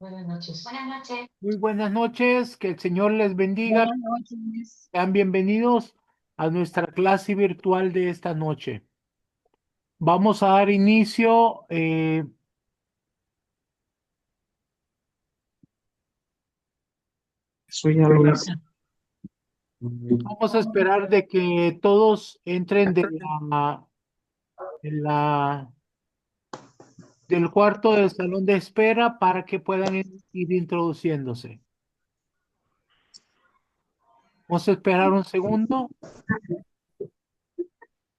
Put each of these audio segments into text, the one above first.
Buenas noches. Buenas noches. Muy buenas noches, que el Señor les bendiga. Buenas noches. Sean bienvenidos a nuestra clase virtual de esta noche. Vamos a dar inicio. Soy Luis. Vamos a esperar de que todos entren de la- del cuarto del salón de espera para que puedan ir introduciéndose. Vamos a esperar un segundo.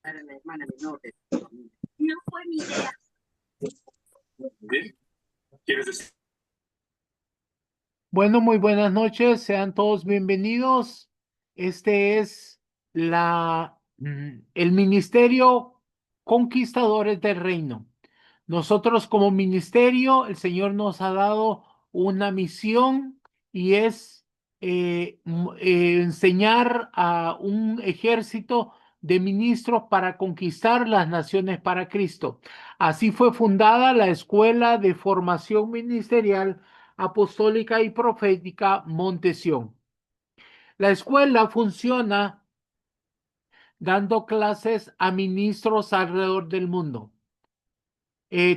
Para la hermana menor de tu familia. No fue mi idea. Bien. ¿Quieres decir? Bueno, muy buenas noches, sean todos bienvenidos. Este es el Ministerio Conquistadores del Reino. Nosotros como ministerio, el Señor nos ha dado una misión y es enseñar a un ejército de ministros para conquistar las naciones para Cristo. Así fue fundada la Escuela de Formación Ministerial Apostólica y Profética Montesión. La escuela funciona dando clases a ministros alrededor del mundo.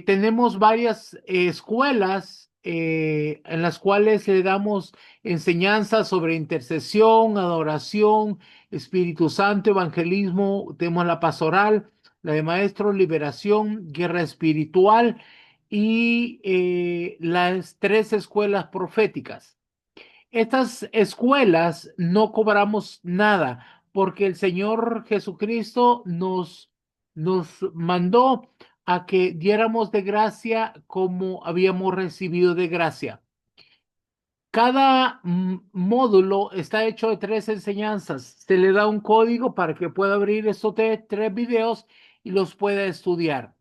Tenemos varias escuelas en las cuales le damos enseñanzas sobre intercesión, adoración, Espíritu Santo, evangelismo. Tenemos la pastoral, la de maestros, liberación, guerra espiritual y las tres escuelas proféticas. Estas escuelas no cobramos nada porque el Señor Jesucristo nos mandó a que diéramos de gracia como habíamos recibido de gracia. Cada módulo está hecho de tres enseñanzas. Se le da un código para que pueda abrir estos tres videos y los pueda estudiar.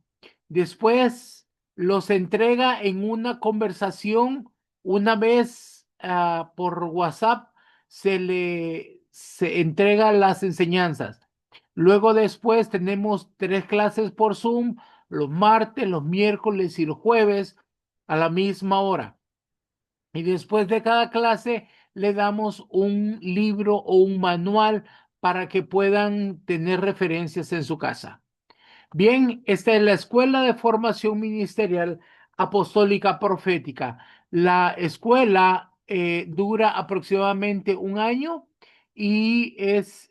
Después los entrega en una conversación una vez por WhatsApp. Se entrega las enseñanzas. Luego después tenemos tres clases por Zoom, los martes, los miércoles y los jueves a la misma hora. Y después de cada clase le damos un libro o un manual para que puedan tener referencias en su casa. Bien, esta es la Escuela de Formación Ministerial Apostólica Profética. La escuela dura aproximadamente un año y es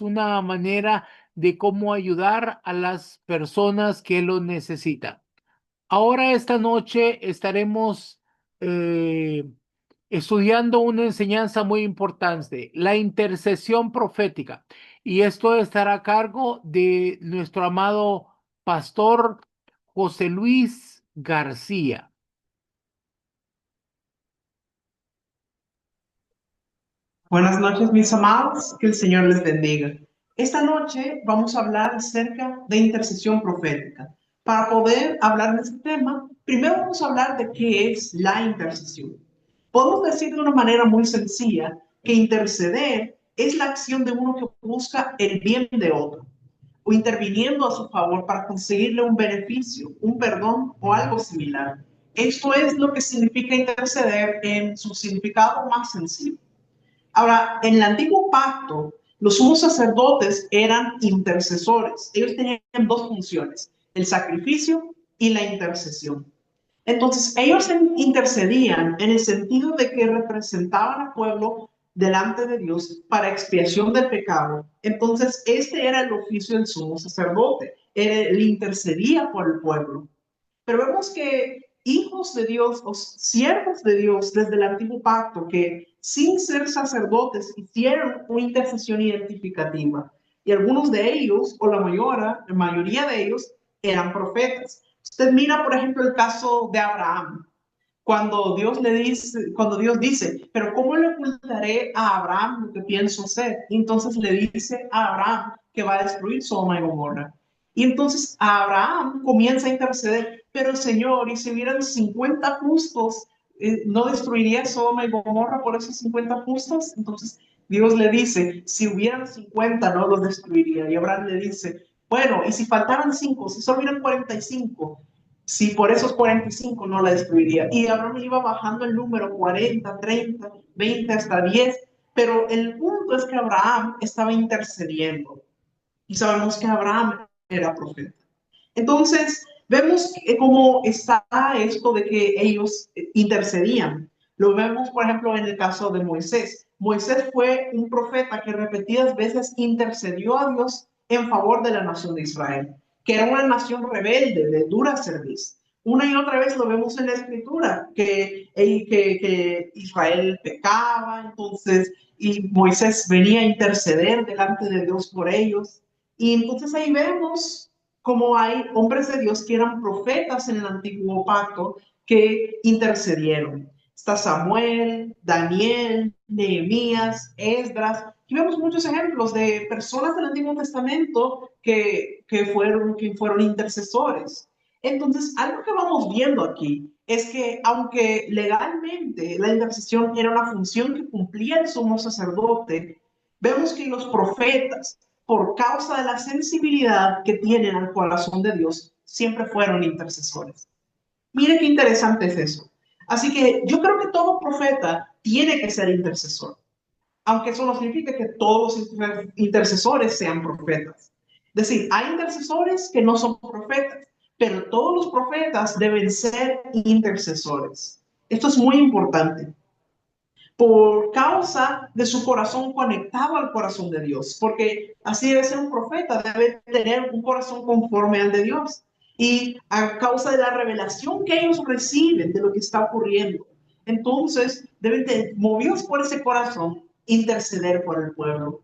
una manera de cómo ayudar a las personas que lo necesitan. Ahora esta noche estaremos eh, estudiando una enseñanza muy importante, la intercesión profética. Y esto estará a cargo de nuestro amado pastor José Luis García. Buenas noches, mis amados, que el Señor les bendiga. Esta noche vamos a hablar acerca de intercesión profética. Para poder hablar de este tema, primero vamos a hablar de qué es la intercesión. Podemos decir de una manera muy sencilla que interceder es la acción de uno que busca el bien de otro o interviniendo a su favor para conseguirle un beneficio, un perdón o algo similar. Esto es lo que significa interceder en su significado más sencillo. Ahora, en el antiguo pacto, los sumos sacerdotes eran intercesores. Ellos tenían dos funciones, el sacrificio y la intercesión. Entonces, ellos intercedían en el sentido de que representaban al pueblo delante de Dios para expiación del pecado. Entonces, este era el oficio del sumo sacerdote. Él intercedía por el pueblo. Pero vemos que hijos de Dios o siervos de Dios desde el antiguo pacto que sin ser sacerdotes hicieron una intercesión identificativa. Y algunos de ellos, o la mayoría de ellos, eran profetas. Usted mira, por ejemplo, el caso de Abraham. Cuando Dios dice, pero ¿cómo le ocultaré a Abraham lo que pienso hacer? Y entonces le dice a Abraham que va a destruir Sodoma y Gomorra. Y entonces Abraham comienza a interceder, pero Señor, y si hubieran 50 justos, ¿no destruiría Sodoma y Gomorra por esos 50 justos? Entonces Dios le dice, si hubieran 50, no los destruiría. Y Abraham le dice, bueno, y si faltaran 5, si solo hubieran 45, si por esos 45 no la destruiría. Y Abraham iba bajando el número 40, 30, 20 hasta 10, pero el punto es que Abraham estaba intercediendo. Y sabemos que Abraham era profeta. Entonces, vemos cómo está esto de que ellos intercedían. Lo vemos, por ejemplo, en el caso de Moisés. Moisés fue un profeta que repetidas veces intercedió a Dios en favor de la nación de Israel, que era una nación rebelde, de dura cerviz. Una y otra vez lo vemos en la escritura, que Israel pecaba, entonces, y Moisés venía a interceder delante de Dios por ellos. Y entonces ahí vemos como hay hombres de Dios que eran profetas en el antiguo pacto que intercedieron. Está Samuel, Daniel, Nehemías, Esdras. Y vemos muchos ejemplos de personas del Antiguo Testamento que fueron intercesores. Entonces, algo que vamos viendo aquí es que aunque legalmente la intercesión era una función que cumplía el sumo sacerdote, vemos que los profetas, por causa de la sensibilidad que tienen al corazón de Dios, siempre fueron intercesores. Mire qué interesante es eso. Así que yo creo que todo profeta tiene que ser intercesor, aunque eso no significa que todos los intercesores sean profetas. Es decir, hay intercesores que no son profetas, pero todos los profetas deben ser intercesores. Esto es muy importante por causa de su corazón conectado al corazón de Dios, porque así debe ser un profeta, debe tener un corazón conforme al de Dios, y a causa de la revelación que ellos reciben de lo que está ocurriendo, entonces deben de, movidos por ese corazón, interceder por el pueblo.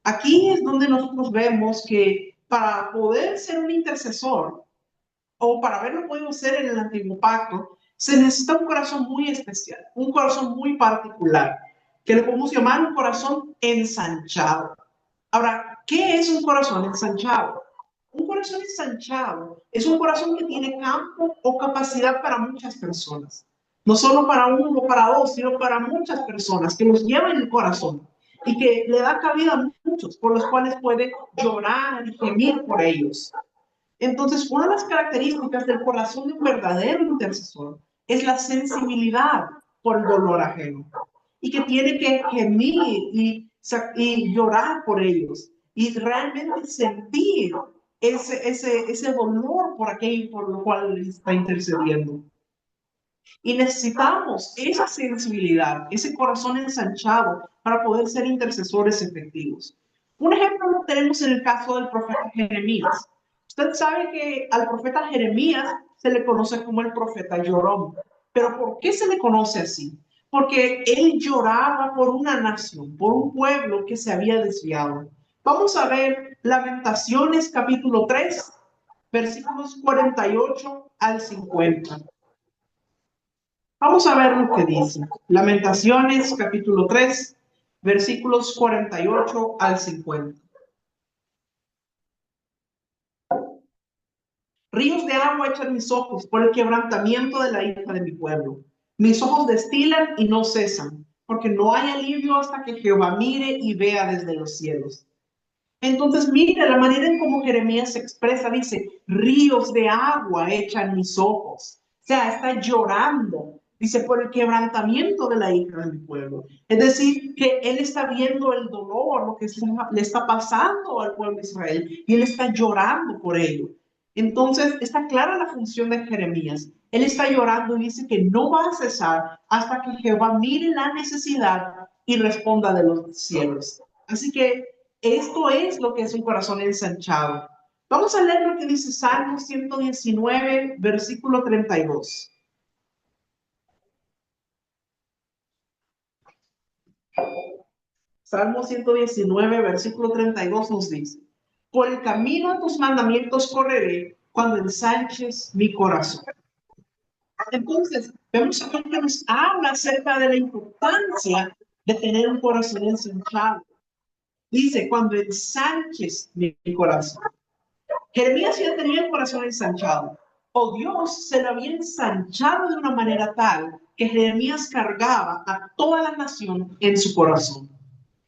Aquí es donde nosotros vemos que para poder ser un intercesor, o para haberlo podido ser en el antiguo pacto, se necesita un corazón muy especial, un corazón muy particular, que le podemos llamar un corazón ensanchado. Ahora, ¿qué es un corazón ensanchado? Un corazón ensanchado es un corazón que tiene campo o capacidad para muchas personas. No solo para uno o para dos, sino para muchas personas, que los lleva en el corazón y que le da cabida a muchos, por los cuales puede llorar y gemir por ellos. Entonces, una de las características del corazón de un verdadero intercesor es la sensibilidad por el dolor ajeno y que tiene que gemir y llorar por ellos y realmente sentir ese dolor por aquello por lo cual está intercediendo. Y necesitamos esa sensibilidad, ese corazón ensanchado para poder ser intercesores efectivos. Un ejemplo lo tenemos en el caso del profeta Jeremías. Usted sabe que al profeta Jeremías se le conoce como el profeta llorón. ¿Pero por qué se le conoce así? Porque él lloraba por una nación, por un pueblo que se había desviado. Vamos a ver Lamentaciones capítulo 3, versículos 48 al 50. Vamos a ver lo que dice. Lamentaciones capítulo 3, versículos 48 al 50. Ríos de agua echan mis ojos por el quebrantamiento de la hija de mi pueblo. Mis ojos destilan y no cesan, porque no hay alivio hasta que Jehová mire y vea desde los cielos. Entonces, mire la manera en cómo Jeremías se expresa, dice, ríos de agua echan mis ojos. O sea, está llorando, dice, por el quebrantamiento de la hija de mi pueblo. Es decir, que él está viendo el dolor, lo que le está pasando al pueblo de Israel, y él está llorando por ello. Entonces, está clara la función de Jeremías. Él está llorando y dice que no va a cesar hasta que Jehová mire la necesidad y responda de los cielos. Así que esto es lo que es un corazón ensanchado. Vamos a leer lo que dice Salmo 119, versículo 32. Salmo 119, versículo 32 nos dice, por el camino de tus mandamientos correré cuando ensanches mi corazón. Entonces, vemos aquí que nos habla acerca de la importancia de tener un corazón ensanchado. Dice, cuando ensanches mi corazón. Jeremías ya tenía el corazón ensanchado, o Dios se lo había ensanchado de una manera tal que Jeremías cargaba a toda la nación en su corazón.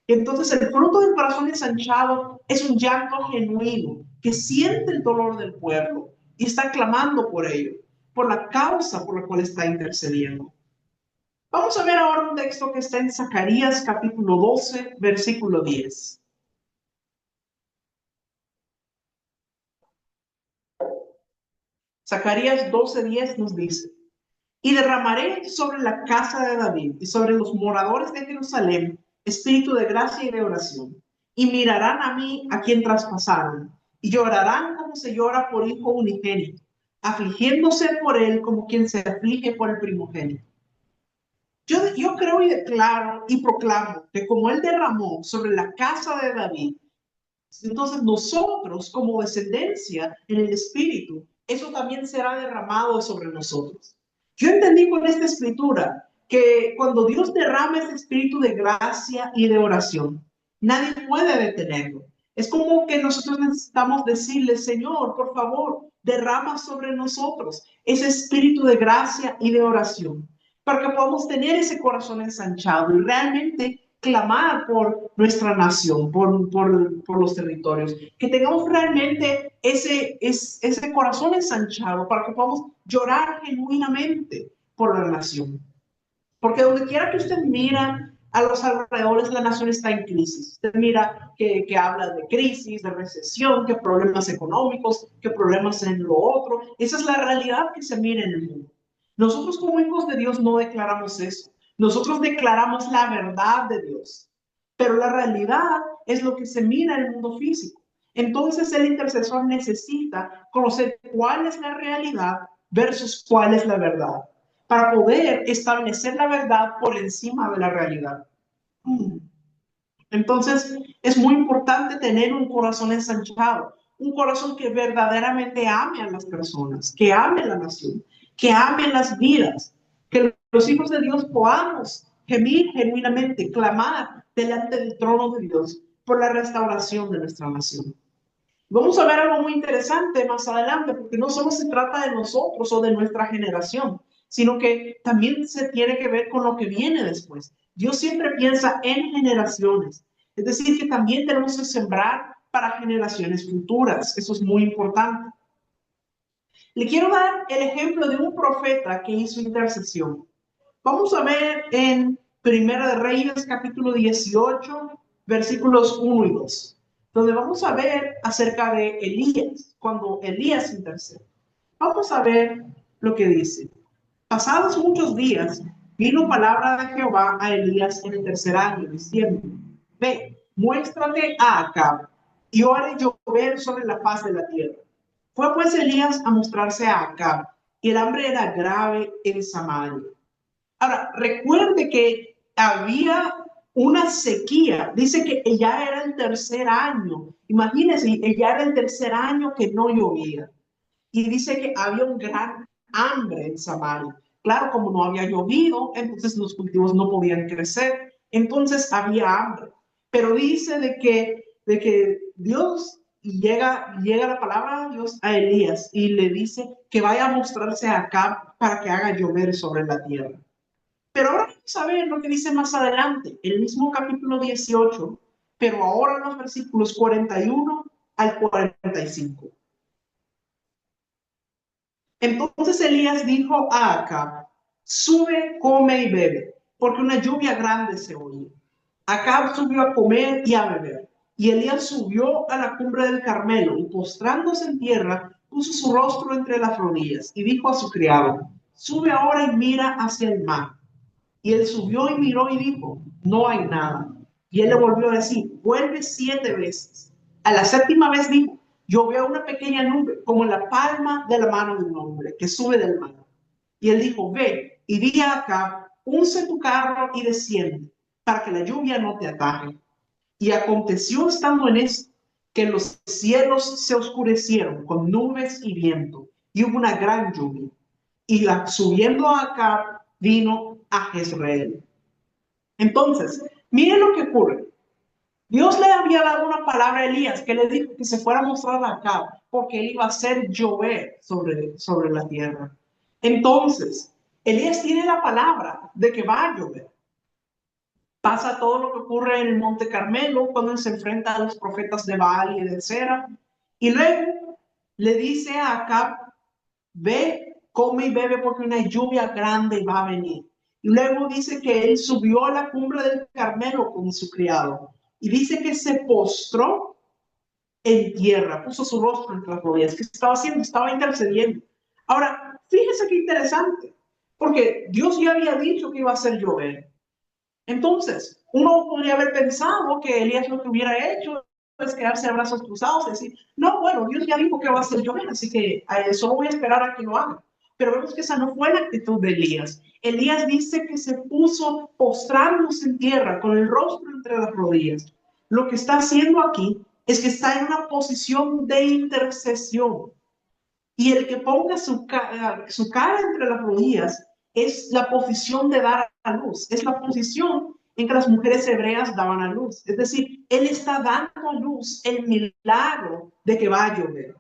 Entonces el fruto del corazón ensanchado es un llanto genuino que siente el dolor del pueblo, y está clamando por ello, por la causa por la cual está intercediendo. Vamos a ver ahora un texto que está en Zacarías capítulo 12, versículo 10. Zacarías 12:10 nos dice: y derramaré sobre la casa de David y sobre los moradores de Jerusalén espíritu de gracia y de oración. Y mirarán a mí, a quien traspasaron, y llorarán como se llora por hijo unigénito, afligiéndose por él como quien se aflige por el primogénito. Yo creo y declaro y proclamo que como él derramó sobre la casa de David, entonces nosotros como descendencia en el espíritu, eso también será derramado sobre nosotros. Yo entendí con esta escritura que cuando Dios derrama ese espíritu de gracia y de oración, nadie puede detenerlo. Es como que nosotros necesitamos decirle: Señor, por favor, derrama sobre nosotros ese espíritu de gracia y de oración, para que podamos tener ese corazón ensanchado y realmente clamar por nuestra nación, por los territorios, que tengamos realmente ese corazón ensanchado para que podamos llorar genuinamente por la nación. Porque donde quiera que usted mira a los alrededores, la nación está en crisis. Usted mira que habla de crisis, de recesión, que problemas económicos, que problemas en lo otro. Esa es la realidad que se mira en el mundo. Nosotros como hijos de Dios no declaramos eso. Nosotros declaramos la verdad de Dios. Pero la realidad es lo que se mira en el mundo físico. Entonces el intercesor necesita conocer cuál es la realidad versus cuál es la verdad, para poder establecer la verdad por encima de la realidad. Entonces, es muy importante tener un corazón ensanchado, un corazón que verdaderamente ame a las personas, que ame la nación, que ame las vidas, que los hijos de Dios podamos gemir genuinamente, clamar delante del trono de Dios por la restauración de nuestra nación. Vamos a ver algo muy interesante más adelante, porque no solo se trata de nosotros o de nuestra generación, sino que también se tiene que ver con lo que viene después. Dios siempre piensa en generaciones, es decir, que también tenemos que sembrar para generaciones futuras. Eso es muy importante. Le quiero dar el ejemplo de un profeta que hizo intercesión. Vamos a ver en Primera de Reyes, capítulo 18, versículos 1 y 2. Donde vamos a ver acerca de Elías, cuando Elías intercede. Vamos a ver lo que dice. Pasados muchos días, vino palabra de Jehová a Elías en el tercer año, diciendo: ve, muéstrate a Acab, y yo haré llover sobre la faz de la tierra. Fue pues Elías a mostrarse a Acab, y el hambre era grave en Samaria. Ahora, recuerde que había una sequía. Dice que ya era el tercer año. Imagínense, ya era el tercer año que no llovía. Y dice que había un gran hambre en Samaria. Claro, como no había llovido, entonces los cultivos no podían crecer. Entonces había hambre. Pero dice de que Dios llega la palabra de Dios a Elías y le dice que vaya a mostrarse acá para que haga llover sobre la tierra. Pero ahora vamos a ver lo que dice más adelante, el mismo capítulo 18, pero ahora los versículos 41 al 45. Entonces Elías dijo a Acab: sube, come y bebe, porque una lluvia grande se oye. Acab subió a comer y a beber. Y Elías subió a la cumbre del Carmelo y postrándose en tierra, puso su rostro entre las rodillas y dijo a su criado: sube ahora y mira hacia el mar. Y él subió y miró y dijo: no hay nada. Y él le volvió a decir: vuelve 7 veces. A la 7ª vez dijo: yo veo una pequeña nube como en la palma de la mano de un hombre que sube del mar. Y él dijo: ve y di acá, unce tu carro y desciende, para que la lluvia no te ataje. Y aconteció estando en esto, que los cielos se oscurecieron con nubes y viento, y hubo una gran lluvia. Y subiendo acá, vino a Jezreel. Entonces, miren lo que ocurre. Dios le había dado una palabra a Elías que le dijo que se fuera a mostrar acá, porque él iba a hacer llover sobre la tierra. Entonces, Elías tiene la palabra de que va a llover. Pasa todo lo que ocurre en el Monte Carmelo cuando él se enfrenta a los profetas de Baal y de Sera. Y luego le dice a Acab ve, come y bebe porque una lluvia grande va a venir. Y luego dice que él subió a la cumbre del Carmelo con su criado. Y dice que se postró en tierra, puso su rostro entre las rodillas. ¿Qué estaba haciendo? Estaba intercediendo. Ahora, fíjese qué interesante, porque Dios ya había dicho que iba a hacer llover. Entonces, uno podría haber pensado que Elías lo que hubiera hecho es quedarse a brazos cruzados y decir, no, bueno, Dios ya dijo que va a hacer llover, así que solo voy a esperar a que lo haga. Pero vemos que esa no fue la actitud de Elías. Elías dice que se puso postrándose en tierra con el rostro entre las rodillas. Lo que está haciendo aquí es que está en una posición de intercesión. Y el que ponga su cara entre las rodillas es la posición de dar a luz, es la posición en que las mujeres hebreas daban a luz. Es decir, él está dando a luz el milagro de que va a llover.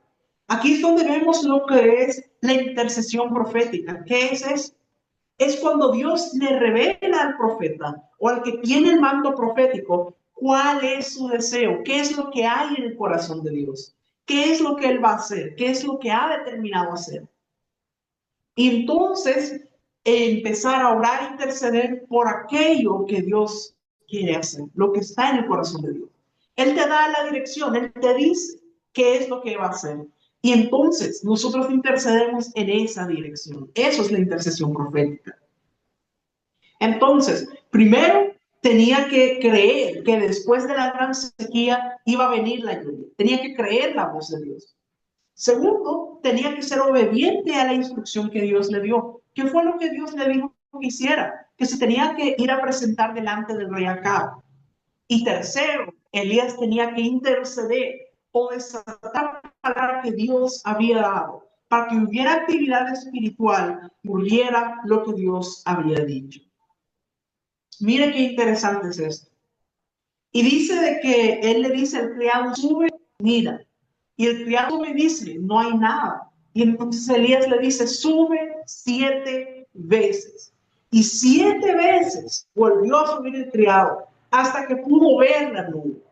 Aquí es donde vemos lo que es la intercesión profética. ¿Qué es eso? Es cuando Dios le revela al profeta o al que tiene el manto profético cuál es su deseo, qué es lo que hay en el corazón de Dios, qué es lo que él va a hacer, qué es lo que ha determinado hacer. Y entonces empezar a orar e interceder por aquello que Dios quiere hacer, lo que está en el corazón de Dios. Él te da la dirección, él te dice qué es lo que va a hacer. Y entonces nosotros intercedemos en esa dirección. Eso es la intercesión profética. Entonces, primero tenía que creer que después de la gran sequía iba a venir la lluvia. Tenía que creer la voz de Dios. Segundo, tenía que ser obediente a la instrucción que Dios le dio. ¿Qué fue lo que Dios le dijo que hiciera? Que se tenía que ir a presentar delante del rey Acab. Y tercero, Elías tenía que interceder o desatar la palabra que Dios había dado para que hubiera actividad espiritual y hubiera lo que Dios había dicho. Mire qué interesante es esto. Y dice de que él le dice al criado, sube, mira. Y el criado me dice, no hay nada. Y entonces Elías le dice, sube 7 veces. Y 7 veces volvió a subir el criado hasta que pudo ver la nube.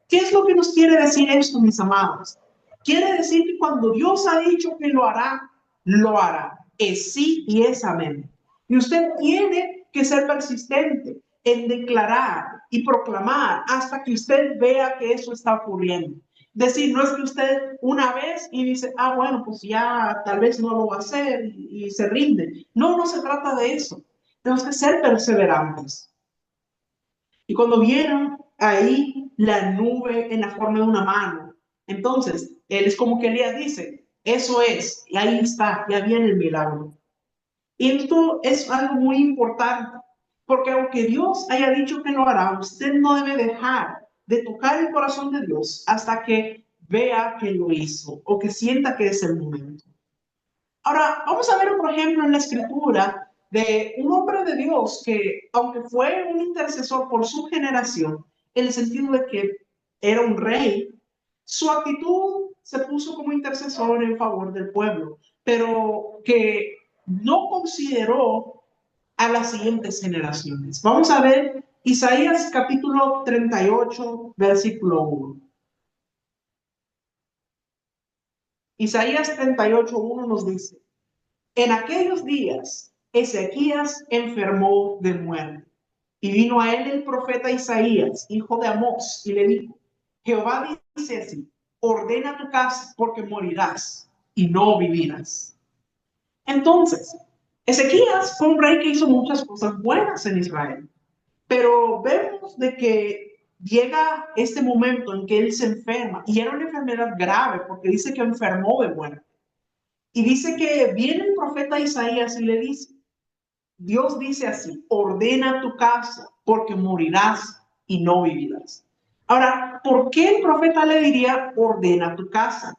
¿Qué es lo que nos quiere decir esto, mis amados? Quiere decir que cuando Dios ha dicho que lo hará, lo hará. Es sí y es amén. Y usted tiene que ser persistente en declarar y proclamar hasta que usted vea que eso está ocurriendo. Decir, no es que usted una vez y dice, bueno, pues ya tal vez no lo va a hacer y se rinde. No, no se trata de eso. Tenemos que ser perseverantes. Y cuando vieron ahí la nube en la forma de una mano, entonces él es como que Elías dice, eso es, y ahí está, ya viene el milagro. Y esto es algo muy importante, porque aunque Dios haya dicho que lo hará, usted no debe dejar de tocar el corazón de Dios hasta que vea que lo hizo o que sienta que es el momento. Ahora, vamos a ver otro ejemplo en la Escritura de un hombre de Dios que, aunque fue un intercesor por su generación, en el sentido de que era un rey, su actitud se puso como intercesor en favor del pueblo, pero que no consideró a las siguientes generaciones. Vamos a ver Isaías capítulo 38, versículo 1. Isaías 38, 1 nos dice, en aquellos días Ezequías enfermó de muerte y vino a él el profeta Isaías, hijo de Amós, y le dijo, Jehová dice así, ordena tu casa porque morirás y no vivirás. Entonces, Ezequías fue un rey que hizo muchas cosas buenas en Israel, pero vemos de que llega este momento en que él se enferma, y era una enfermedad grave, porque dice que enfermó de muerte. Y dice que viene el profeta Isaías y le dice, Dios dice así, ordena tu casa, porque morirás y no vivirás. Ahora, ¿por qué el profeta le diría, ordena tu casa?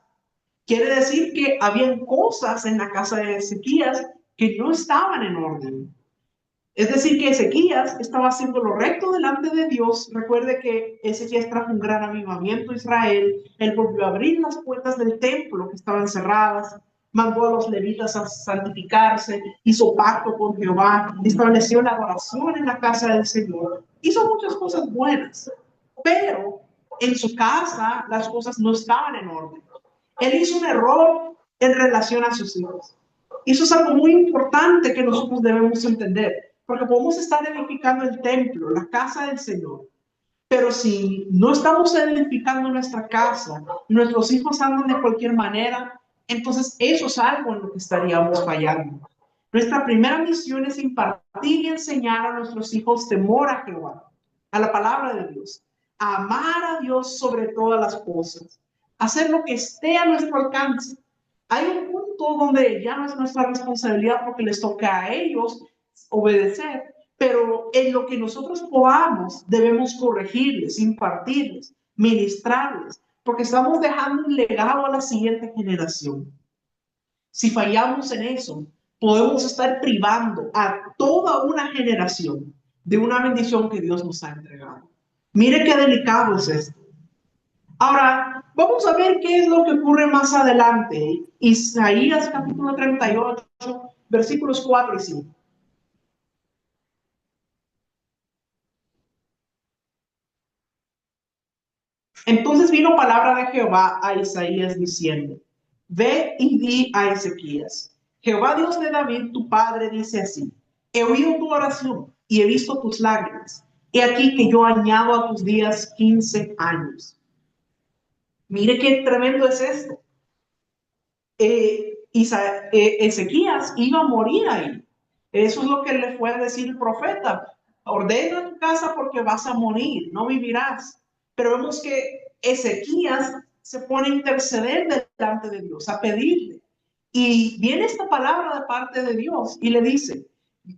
Quiere decir que habían cosas en la casa de Ezequías que no estaban en orden. Es decir, que Ezequías estaba haciendo lo recto delante de Dios. Recuerde que Ezequías trajo un gran avivamiento a Israel. Él volvió a abrir las puertas del templo que estaban cerradas, mandó a los levitas a santificarse, hizo pacto con Jehová, estableció la adoración en la casa del Señor. Hizo muchas cosas buenas, pero en su casa las cosas no estaban en orden. Él hizo un error en relación a sus hijos. Y eso es algo muy importante que nosotros debemos entender, porque podemos estar edificando el templo, la casa del Señor, pero si no estamos edificando nuestra casa, nuestros hijos andan de cualquier manera, entonces eso es algo en lo que estaríamos fallando. Nuestra primera misión es impartir y enseñar a nuestros hijos temor a Jehová, a la palabra de Dios, a amar a Dios sobre todas las cosas, hacer lo que esté a nuestro alcance. Hay un punto donde ya no es nuestra responsabilidad porque les toca a ellos obedecer, pero en lo que nosotros podamos debemos corregirles, impartirles, ministrarles, porque estamos dejando un legado a la siguiente generación. Si fallamos en eso, podemos estar privando a toda una generación de una bendición que Dios nos ha entregado. Mire qué delicado es esto. Ahora, vamos a ver qué es lo que ocurre más adelante. Isaías capítulo 38, versículos 4 y 5. Entonces vino palabra de Jehová a Isaías diciendo: Ve y di a Ezequías: Jehová Dios de David, tu padre, dice así: He oído tu oración y he visto tus lágrimas. He aquí que yo añado a tus días 15 años. Mire qué tremendo es esto. Ezequías iba a morir ahí. Eso es lo que le fue a decir el profeta: ordena tu casa porque vas a morir, no vivirás. Pero vemos que Ezequías se pone a interceder delante de Dios, a pedirle. Y viene esta palabra de parte de Dios y le dice: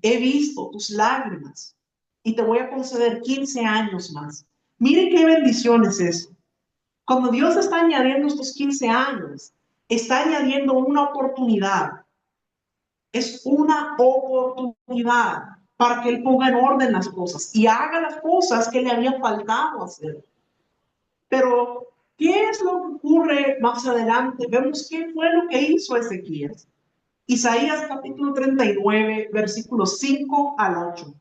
he visto tus lágrimas y te voy a conceder 15 años más. Mire qué bendición es eso. Cuando Dios está añadiendo estos 15 años, está añadiendo una oportunidad. Es una oportunidad para que Él ponga en orden las cosas y haga las cosas que le había faltado hacer. Pero, ¿qué es lo que ocurre más adelante? Vemos qué fue lo que hizo Ezequías. Isaías capítulo 39, versículos 5 al 8.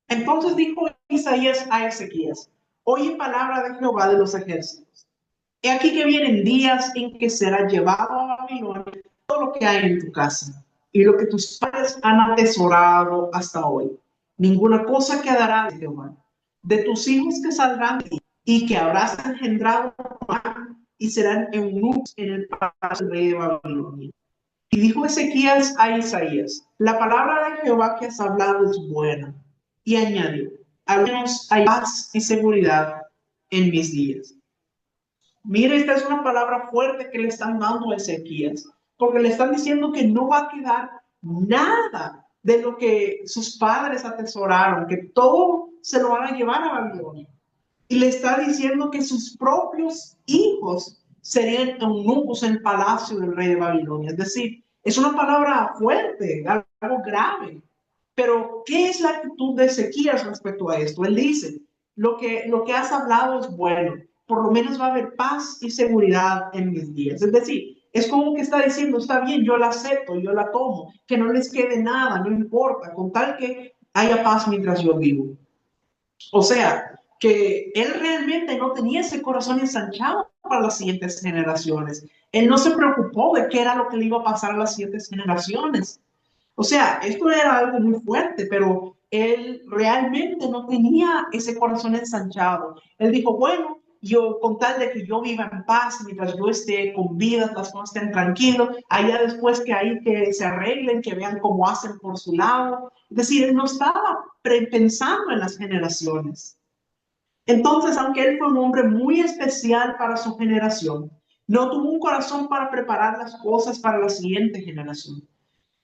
Entonces dijo Isaías a Ezequías: oye palabra de Jehová de los ejércitos. He aquí que vienen días en que será llevado a Babilonia todo lo que hay en tu casa y lo que tus padres han atesorado hasta hoy. Ninguna cosa quedará de Jehová. De tus hijos que saldrán de ti y que habrás engendrado y serán eunucos en el palacio del rey de Babilonia. Y dijo Ezequías a Isaías: la palabra de Jehová que has hablado es buena. Y añadió: al menos hay paz y seguridad en mis días. Mire, esta es una palabra fuerte que le están dando a Ezequías, porque le están diciendo que no va a quedar nada de lo que sus padres atesoraron, que todo se lo van a llevar a Babilonia. Y le está diciendo que sus propios hijos serían eunucos en el palacio del rey de Babilonia. Es decir, es una palabra fuerte, algo grave. Pero, ¿qué es la actitud de Ezequías respecto a esto? Él dice: lo que has hablado es bueno, por lo menos va a haber paz y seguridad en mis días. Es decir, es como que está diciendo: está bien, yo la acepto, yo la tomo, que no les quede nada, no importa, con tal que haya paz mientras yo vivo. O sea, que él realmente no tenía ese corazón ensanchado para las siguientes generaciones. Él no se preocupó de qué era lo que le iba a pasar a las siguientes generaciones. O sea, esto era algo muy fuerte, pero él realmente no tenía ese corazón ensanchado. Él dijo: bueno, yo con tal de que yo viva en paz, mientras yo esté con vida, las cosas estén tranquilos, allá después que ahí que se arreglen, que vean cómo hacen por su lado. Es decir, él no estaba pensando en las generaciones. Entonces, aunque él fue un hombre muy especial para su generación, no tuvo un corazón para preparar las cosas para la siguiente generación.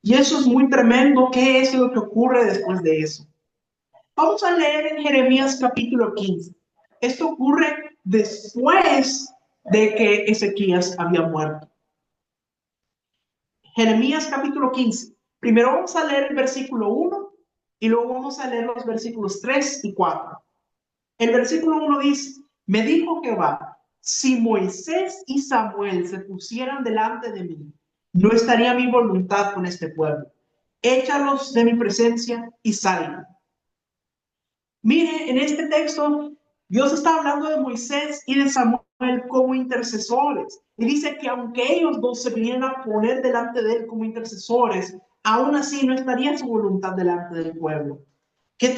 Y eso es muy tremendo. ¿Qué es lo que ocurre después de eso? Vamos a leer en Jeremías capítulo 15. Esto ocurre después de que Ezequías había muerto. Jeremías capítulo 15. Primero vamos a leer el versículo 1 y luego vamos a leer los versículos 3 y 4. El versículo 1 dice: me dijo Jehová, si Moisés y Samuel se pusieran delante de mí, no estaría mi voluntad con este pueblo. Échalos de mi presencia y salgan. Mire, en este texto Dios está hablando de Moisés y de Samuel como intercesores. Y dice que aunque ellos dos se vinieran a poner delante de él como intercesores, aún así no estaría su voluntad delante del pueblo. Qué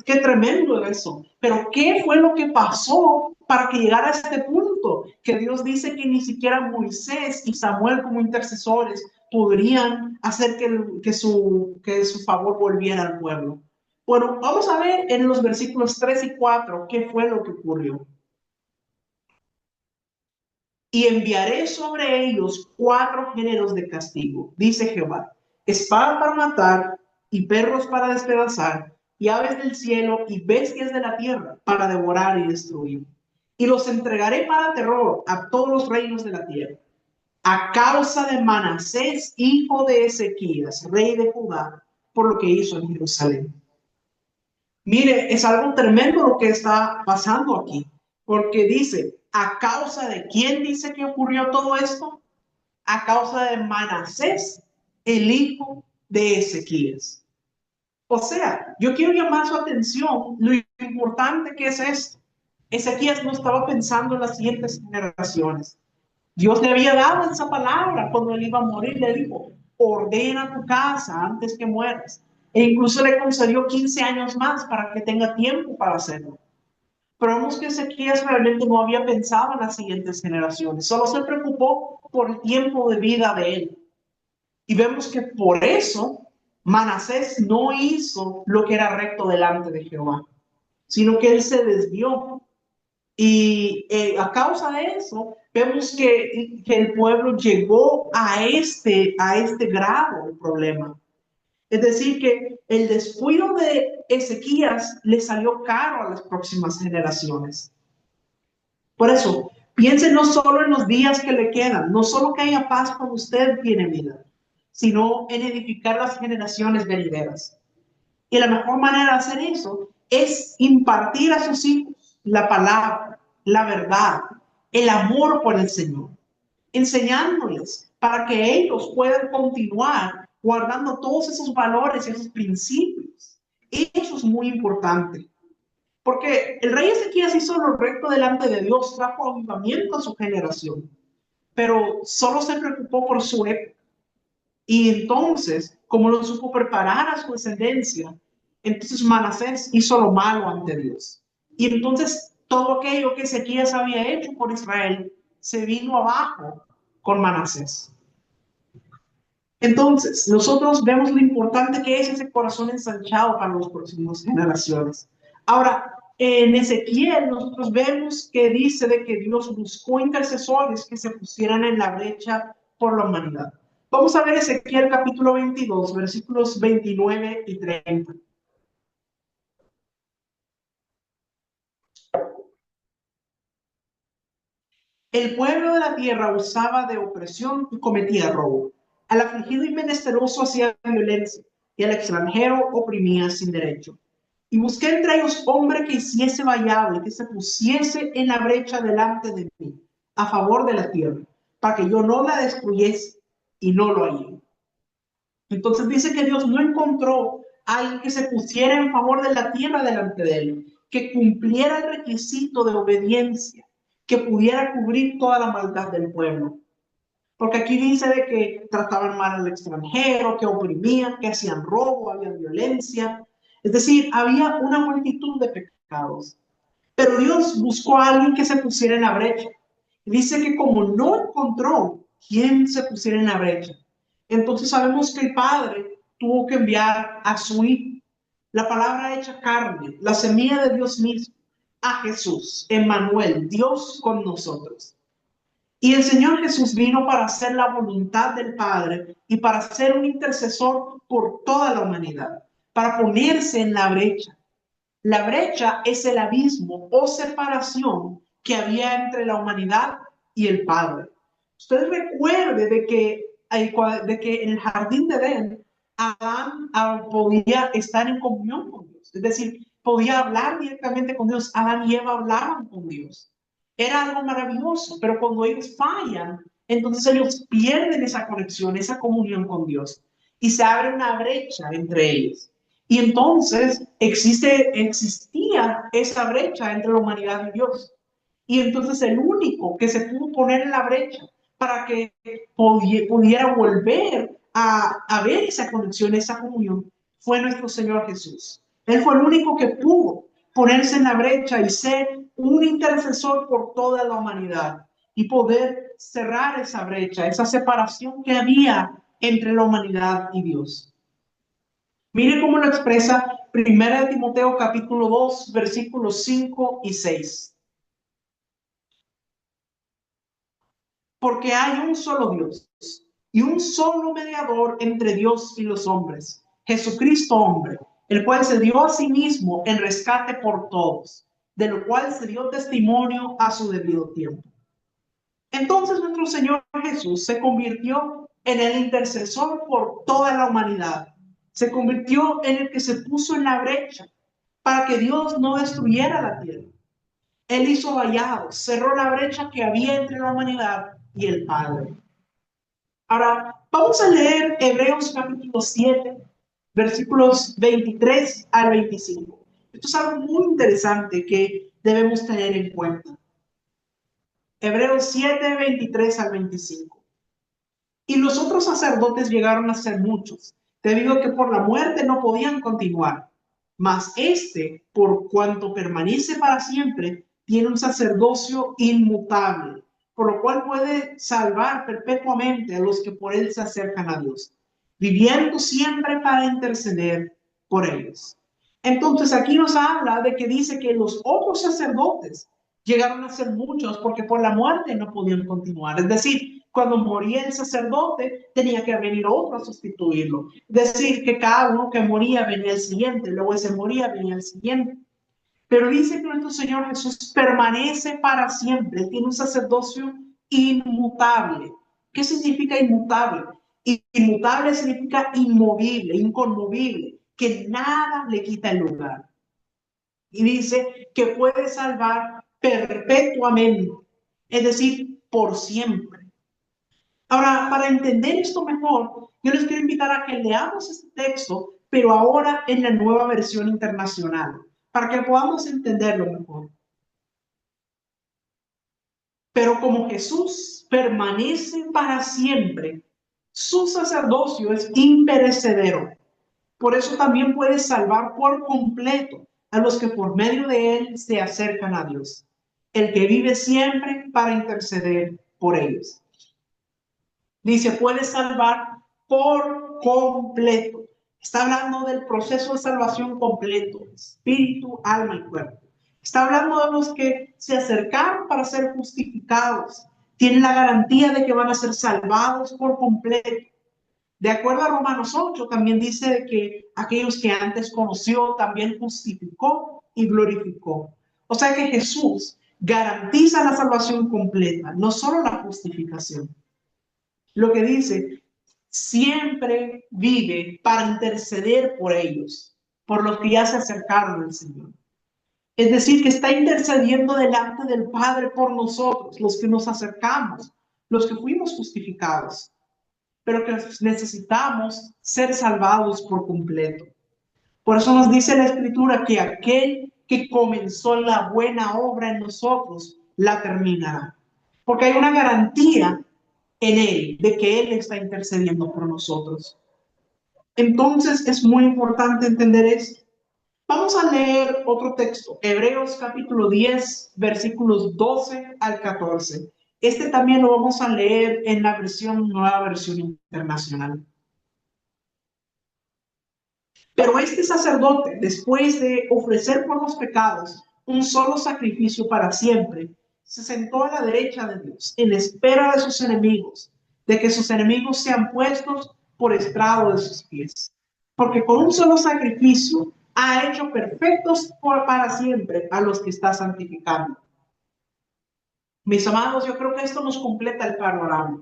tremendo eso. Pero ¿qué fue lo que pasó para que llegara a este punto? Que Dios dice que ni siquiera Moisés y Samuel como intercesores podrían hacer que su favor volviera al pueblo. Bueno, vamos a ver en los versículos 3 y 4 qué fue lo que ocurrió. Y enviaré sobre ellos 4 géneros de castigo, dice Jehová: espada para matar, y perros para despedazar, y aves del cielo, y bestias de la tierra para devorar y destruir. Y los entregaré para terror a todos los reinos de la tierra, a causa de Manasés, hijo de Ezequías, rey de Judá, por lo que hizo en Jerusalén. Mire, es algo tremendo lo que está pasando aquí, porque dice, ¿a causa de quién dice que ocurrió todo esto? A causa de Manasés, el hijo de Ezequías. O sea, yo quiero llamar su atención lo importante que es esto. Ezequías no estaba pensando en las siguientes generaciones. Dios le había dado esa palabra cuando él iba a morir. Le dijo, ordena tu casa antes que mueras. E incluso le concedió 15 años más para que tenga tiempo para hacerlo. Pero vemos que Ezequías realmente no había pensado en las siguientes generaciones. Solo se preocupó por el tiempo de vida de él. Y vemos que por eso Manasés no hizo lo que era recto delante de Jehová, sino que él se desvió. Y a causa de eso, vemos que el pueblo llegó a este grado de problema. Es decir, que el descuido de Ezequías le salió caro a las próximas generaciones. Por eso, piense no solo en los días que le quedan, no solo que haya paz cuando usted tiene vida, sino en edificar las generaciones venideras. Y la mejor manera de hacer eso es impartir a sus hijos la palabra, la verdad, el amor por el Señor, enseñándoles para que ellos puedan continuar guardando todos esos valores y esos principios. Eso es muy importante. Porque el rey Ezequías hizo lo recto delante de Dios, trajo avivamiento a su generación, pero solo se preocupó por su época. Y entonces, como lo supo preparar a su descendencia, entonces Manasés hizo lo malo ante Dios. Y entonces todo aquello que Ezequías había hecho por Israel se vino abajo con Manasés. Entonces, nosotros vemos lo importante que es ese corazón ensanchado para las próximas generaciones. Ahora, en Ezequiel nosotros vemos que dice de que Dios buscó intercesores que se pusieran en la brecha por la humanidad. Vamos a ver Ezequiel capítulo 22, versículos 29 y 30. El pueblo de la tierra usaba de opresión y cometía robo. Al afligido y menesteroso hacía violencia, y al extranjero oprimía sin derecho. Y busqué entre ellos hombre que hiciese vallado y que se pusiese en la brecha delante de mí, a favor de la tierra, para que yo no la destruyese, y no lo hallé. Entonces dice que Dios no encontró a alguien que se pusiera en favor de la tierra delante de él, que cumpliera el requisito de obediencia, que pudiera cubrir toda la maldad del pueblo. Porque aquí dice de que trataban mal al extranjero, que oprimían, que hacían robo, había violencia. Es decir, había una multitud de pecados. Pero Dios buscó a alguien que se pusiera en la brecha. Y dice que como no encontró quien se pusiera en la brecha, entonces sabemos que el Padre tuvo que enviar a su Hijo, la palabra hecha carne, la semilla de Dios mismo, a Jesús, Emmanuel, Dios con nosotros. Y el Señor Jesús vino para hacer la voluntad del Padre y para ser un intercesor por toda la humanidad, para ponerse en la brecha. La brecha es el abismo o separación que había entre la humanidad y el Padre. Usted recuerde de que en el jardín de Edén, Adán podía estar en comunión con Dios. Es decir, podía hablar directamente con Dios. Adán y Eva hablaban con Dios. Era algo maravilloso, pero cuando ellos fallan, entonces ellos pierden esa conexión, esa comunión con Dios. Y se abre una brecha entre ellos. Y entonces existía esa brecha entre la humanidad y Dios. Y entonces el único que se pudo poner en la brecha para que pudiera volver a ver esa conexión, esa comunión, fue nuestro Señor Jesús. Él fue el único que pudo ponerse en la brecha y ser un intercesor por toda la humanidad y poder cerrar esa brecha, esa separación que había entre la humanidad y Dios. Mire cómo lo expresa 1 Timoteo capítulo 2, versículos 5 y 6. Porque hay un solo Dios y un solo mediador entre Dios y los hombres, Jesucristo hombre, el cual se dio a sí mismo en rescate por todos, de lo cual se dio testimonio a su debido tiempo. Entonces nuestro Señor Jesús se convirtió en el intercesor por toda la humanidad. Se convirtió en el que se puso en la brecha para que Dios no destruyera la tierra. Él hizo vallados, cerró la brecha que había entre la humanidad y el Padre. Ahora, vamos a leer Hebreos capítulo 7, versículos 23 al 25. Esto es algo muy interesante que debemos tener en cuenta. Hebreos 7, 23 al 25. Y los otros sacerdotes llegaron a ser muchos, debido a que por la muerte no podían continuar. Mas este, por cuanto permanece para siempre, tiene un sacerdocio inmutable, por lo cual puede salvar perpetuamente a los que por él se acercan a Dios, viviendo siempre para interceder por ellos. Entonces aquí nos habla de que dice que los otros sacerdotes llegaron a ser muchos porque por la muerte no podían continuar. Es decir, cuando moría el sacerdote, tenía que venir otro a sustituirlo. Es decir, que cada uno que moría venía el siguiente, luego ese moría, venía el siguiente. Pero dice que nuestro Señor Jesús permanece para siempre, tiene un sacerdocio inmutable. ¿Qué significa inmutable? Inmutable significa inmovible, inconmovible, que nada le quita el lugar. Y dice que puede salvar perpetuamente, es decir, por siempre. Ahora, para entender esto mejor, yo les quiero invitar a que leamos este texto, pero ahora en la nueva versión internacional, para que podamos entenderlo mejor. Pero como Jesús permanece para siempre, su sacerdocio es imperecedero. Por eso también puede salvar por completo a los que por medio de él se acercan a Dios, el que vive siempre para interceder por ellos. Dice, puede salvar por completo. Está hablando del proceso de salvación completo, espíritu, alma y cuerpo. Está hablando de los que se acercaron para ser justificados. Tienen la garantía de que van a ser salvados por completo. De acuerdo a Romanos 8, también dice que aquellos que antes conoció también justificó y glorificó. O sea que Jesús garantiza la salvación completa, no solo la justificación. Lo que dice, siempre vive para interceder por ellos, por los que ya se acercaron al Señor. Es decir, que está intercediendo delante del Padre por nosotros, los que nos acercamos, los que fuimos justificados, pero que necesitamos ser salvados por completo. Por eso nos dice la Escritura que aquel que comenzó la buena obra en nosotros, la terminará. Porque hay una garantía en él, de que él está intercediendo por nosotros. Entonces es muy importante entender esto. Vamos a leer otro texto, Hebreos capítulo 10, versículos 12 al 14. Este también lo vamos a leer en la nueva versión internacional. Pero este sacerdote, después de ofrecer por los pecados un solo sacrificio para siempre, se sentó a la derecha de Dios, en espera de sus enemigos, de que sus enemigos sean puestos por estrado de sus pies. Porque con un solo sacrificio ha hecho perfectos para siempre a los que está santificando. Mis amados, yo creo que esto nos completa el panorama.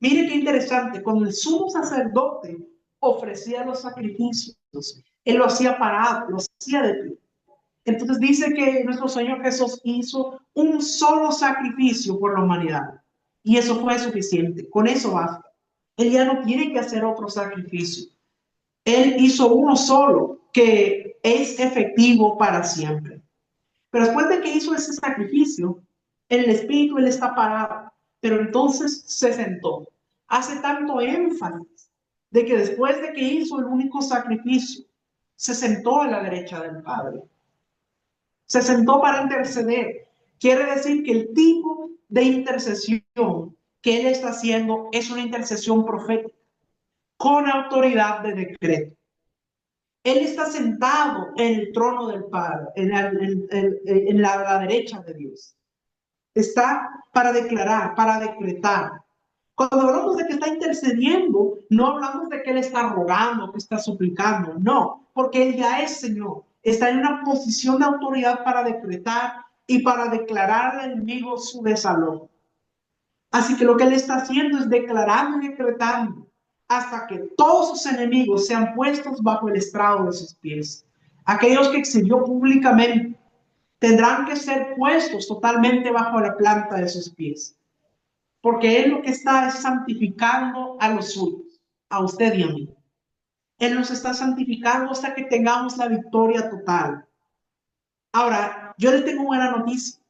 Mire qué interesante, cuando el sumo sacerdote ofrecía los sacrificios, él lo hacía parado, lo hacía de pie. Entonces dice que nuestro Señor Jesús hizo un solo sacrificio por la humanidad. Y eso fue suficiente. Con eso basta. Él ya no tiene que hacer otro sacrificio. Él hizo uno solo que es efectivo para siempre. Pero después de que hizo ese sacrificio, en el Espíritu él está parado, pero entonces se sentó. Hace tanto énfasis de que después de que hizo el único sacrificio, se sentó a la derecha del Padre. Se sentó para interceder. Quiere decir que el tipo de intercesión que él está haciendo es una intercesión profética, con autoridad de decreto. Él está sentado en el trono del Padre, en la derecha de Dios. Está para declarar, para decretar. Cuando hablamos de que está intercediendo, no hablamos de que él está rogando, que está suplicando, no, porque él ya es Señor. Está en una posición de autoridad para decretar y para declarar al enemigo su desalojo. Así que lo que él está haciendo es declarando y decretando hasta que todos sus enemigos sean puestos bajo el estrado de sus pies. Aquellos que exhibió públicamente tendrán que ser puestos totalmente bajo la planta de sus pies. Porque él lo que está es santificando a los suyos, a usted y a mí. Él nos está santificando hasta que tengamos la victoria total. Ahora, yo le tengo buena noticia.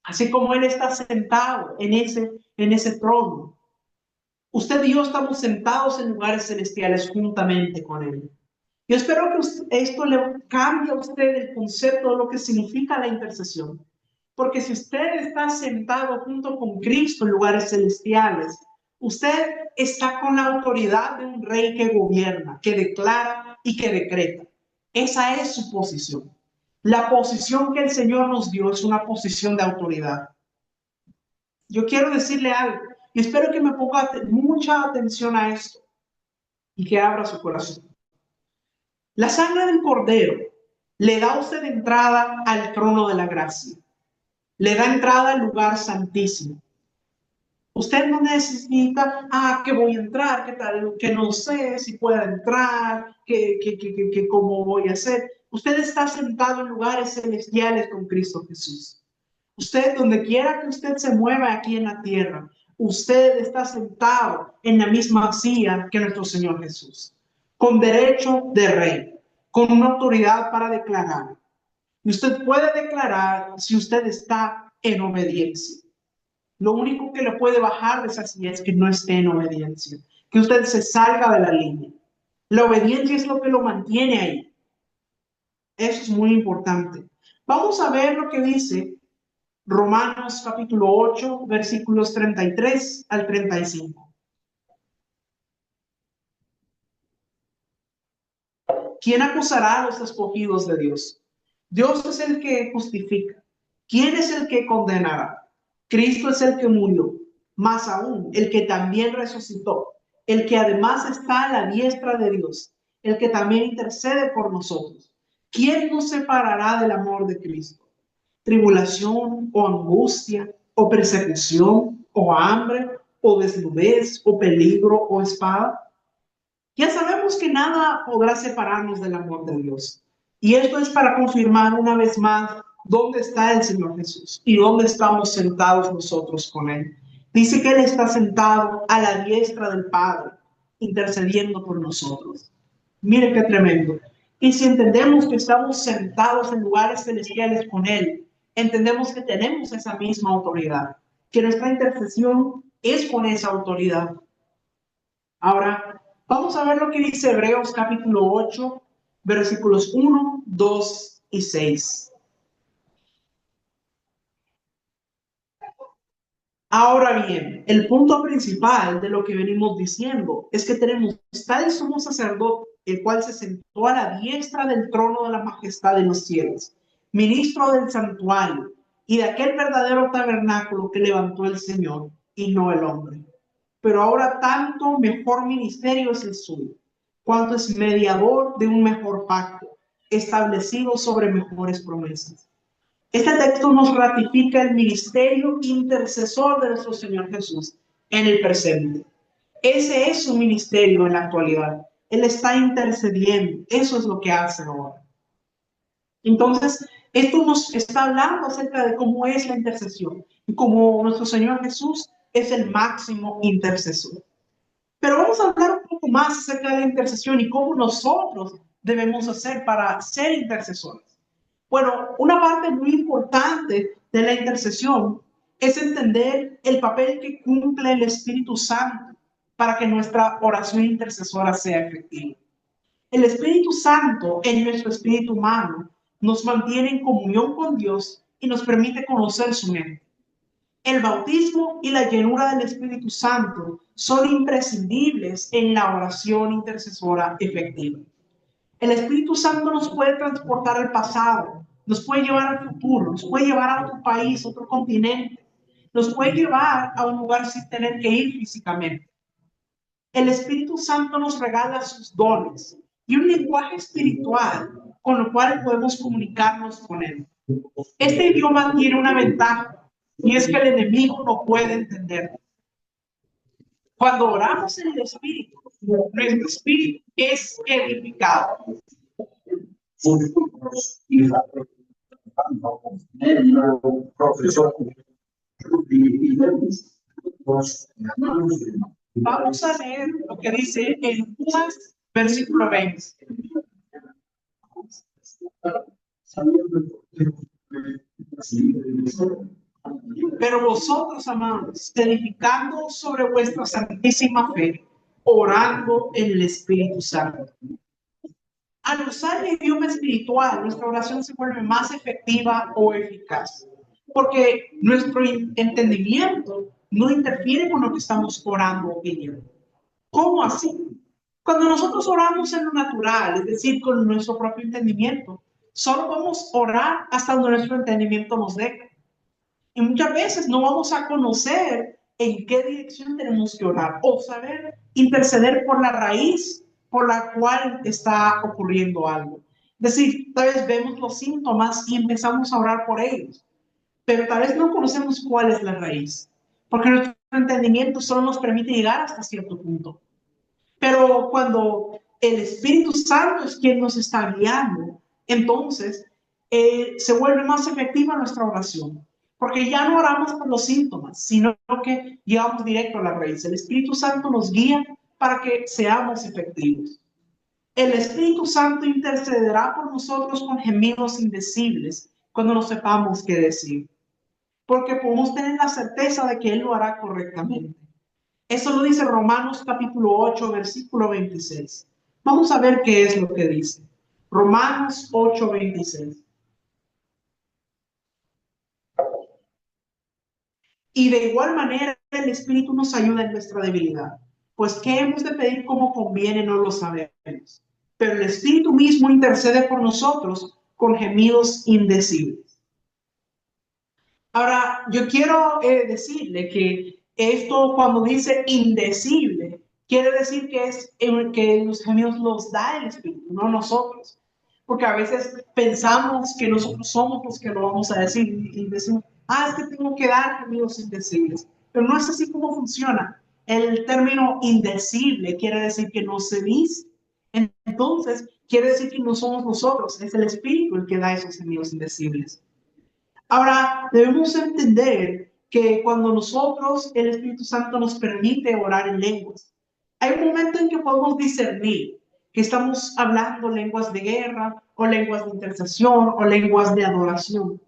Así como él está sentado en ese trono, usted y yo estamos sentados en lugares celestiales juntamente con él. Yo espero que esto le cambie a usted el concepto de lo que significa la intercesión. Porque si usted está sentado junto con Cristo en lugares celestiales, usted está con la autoridad de un rey que gobierna, que declara y que decreta. Esa es su posición. La posición que el Señor nos dio es una posición de autoridad. Yo quiero decirle algo y espero que me ponga mucha atención a esto y que abra su corazón. La sangre del Cordero le da a usted entrada al trono de la gracia. Le da entrada al lugar santísimo. Usted no necesita, que voy a entrar, que tal, que no sé si puedo entrar, que cómo voy a hacer. Usted está sentado en lugares celestiales con Cristo Jesús. Usted, donde quiera que usted se mueva aquí en la tierra, usted está sentado en la misma silla que nuestro Señor Jesús, con derecho de rey, con una autoridad para declarar. Y usted puede declarar si usted está en obediencia. Lo único que le puede bajar de esa silla es que no esté en obediencia, que usted se salga de la línea. La obediencia es lo que lo mantiene ahí. Eso es muy importante. Vamos a ver lo que dice Romanos capítulo 8, versículos 33 al 35. ¿Quién acusará a los escogidos de Dios? Dios es el que justifica. ¿Quién es el que condenará? Cristo es el que murió, más aún, el que también resucitó, el que además está a la diestra de Dios, el que también intercede por nosotros. ¿Quién nos separará del amor de Cristo? ¿Tribulación o angustia o persecución o hambre o desnudez o peligro o espada? Ya sabemos que nada podrá separarnos del amor de Dios. Y esto es para confirmar una vez más dónde está el Señor Jesús y dónde estamos sentados nosotros con Él. Dice que Él está sentado a la diestra del Padre, intercediendo por nosotros. Mire qué tremendo. Y si entendemos que estamos sentados en lugares celestiales con Él, entendemos que tenemos esa misma autoridad, que nuestra intercesión es con esa autoridad. Ahora, vamos a ver lo que dice Hebreos capítulo 8, versículos 1, 2 y 6. Ahora bien, el punto principal de lo que venimos diciendo es que tenemos tal sumo sacerdote, el cual se sentó a la diestra del trono de la majestad de los cielos, ministro del santuario y de aquel verdadero tabernáculo que levantó el Señor y no el hombre. Pero ahora tanto mejor ministerio es el suyo, cuanto es mediador de un mejor pacto, establecido sobre mejores promesas. Este texto nos ratifica el ministerio intercesor de nuestro Señor Jesús en el presente. Ese es su ministerio en la actualidad. Él está intercediendo. Eso es lo que hace ahora. Entonces, esto nos está hablando acerca de cómo es la intercesión y cómo nuestro Señor Jesús es el máximo intercesor. Pero vamos a hablar un poco más acerca de la intercesión y cómo nosotros debemos hacer para ser intercesores? Bueno, una parte muy importante de la intercesión es entender el papel que cumple el Espíritu Santo para que nuestra oración intercesora sea efectiva. El Espíritu Santo en nuestro espíritu humano nos mantiene en comunión con Dios y nos permite conocer su mente. El bautismo y la llenura del Espíritu Santo son imprescindibles en la oración intercesora efectiva. El Espíritu Santo nos puede transportar al pasado, nos puede llevar al futuro, nos puede llevar a otro país, a otro continente, nos puede llevar a un lugar sin tener que ir físicamente. El Espíritu Santo nos regala sus dones y un lenguaje espiritual con lo cual podemos comunicarnos con Él. Este idioma tiene una ventaja y es que el enemigo no puede entender. Cuando oramos en el Espíritu, nuestro espíritu es edificado. Vamos a leer lo que dice en Judas, versículo 20. Pero vosotros, amados, edificando sobre vuestra santísima fe, orando en el Espíritu Santo. Al usar el idioma espiritual, nuestra oración se vuelve más efectiva o eficaz, porque nuestro entendimiento no interfiere con lo que estamos orando o pidiendo. ¿Cómo así? Cuando nosotros oramos en lo natural, es decir, con nuestro propio entendimiento, solo vamos a orar hasta donde nuestro entendimiento nos deje. Y muchas veces no vamos a conocer en qué dirección tenemos que orar o saber interceder por la raíz por la cual está ocurriendo algo. Es decir, tal vez vemos los síntomas y empezamos a orar por ellos, pero tal vez no conocemos cuál es la raíz, porque nuestro entendimiento solo nos permite llegar hasta cierto punto. Pero cuando el Espíritu Santo es quien nos está guiando, entonces se vuelve más efectiva nuestra oración. Porque ya no oramos por los síntomas, sino que llegamos directo a la raíz. El Espíritu Santo nos guía para que seamos efectivos. El Espíritu Santo intercederá por nosotros con gemidos indecibles cuando no sepamos qué decir. Porque podemos tener la certeza de que Él lo hará correctamente. Eso lo dice Romanos capítulo 8, versículo 26. Vamos a ver qué es lo que dice. Romanos 8, 26. Y de igual manera el Espíritu nos ayuda en nuestra debilidad. Pues qué hemos de pedir como conviene no lo sabemos. Pero el Espíritu mismo intercede por nosotros con gemidos indecibles. Ahora, yo quiero decirle que esto cuando dice indecible, quiere decir que es que los gemidos los da el Espíritu, no nosotros. Porque a veces pensamos que nosotros somos los que lo vamos a decir y decimos, es que tengo que dar gemidos indecibles. Pero no es así como funciona. El término indecible quiere decir que no se dice. Entonces, quiere decir que no somos nosotros, es el Espíritu el que da esos gemidos indecibles. Ahora, debemos entender que cuando nosotros, el Espíritu Santo nos permite orar en lenguas, hay un momento en que podemos discernir que estamos hablando lenguas de guerra, o lenguas de intercesión, o lenguas de adoración.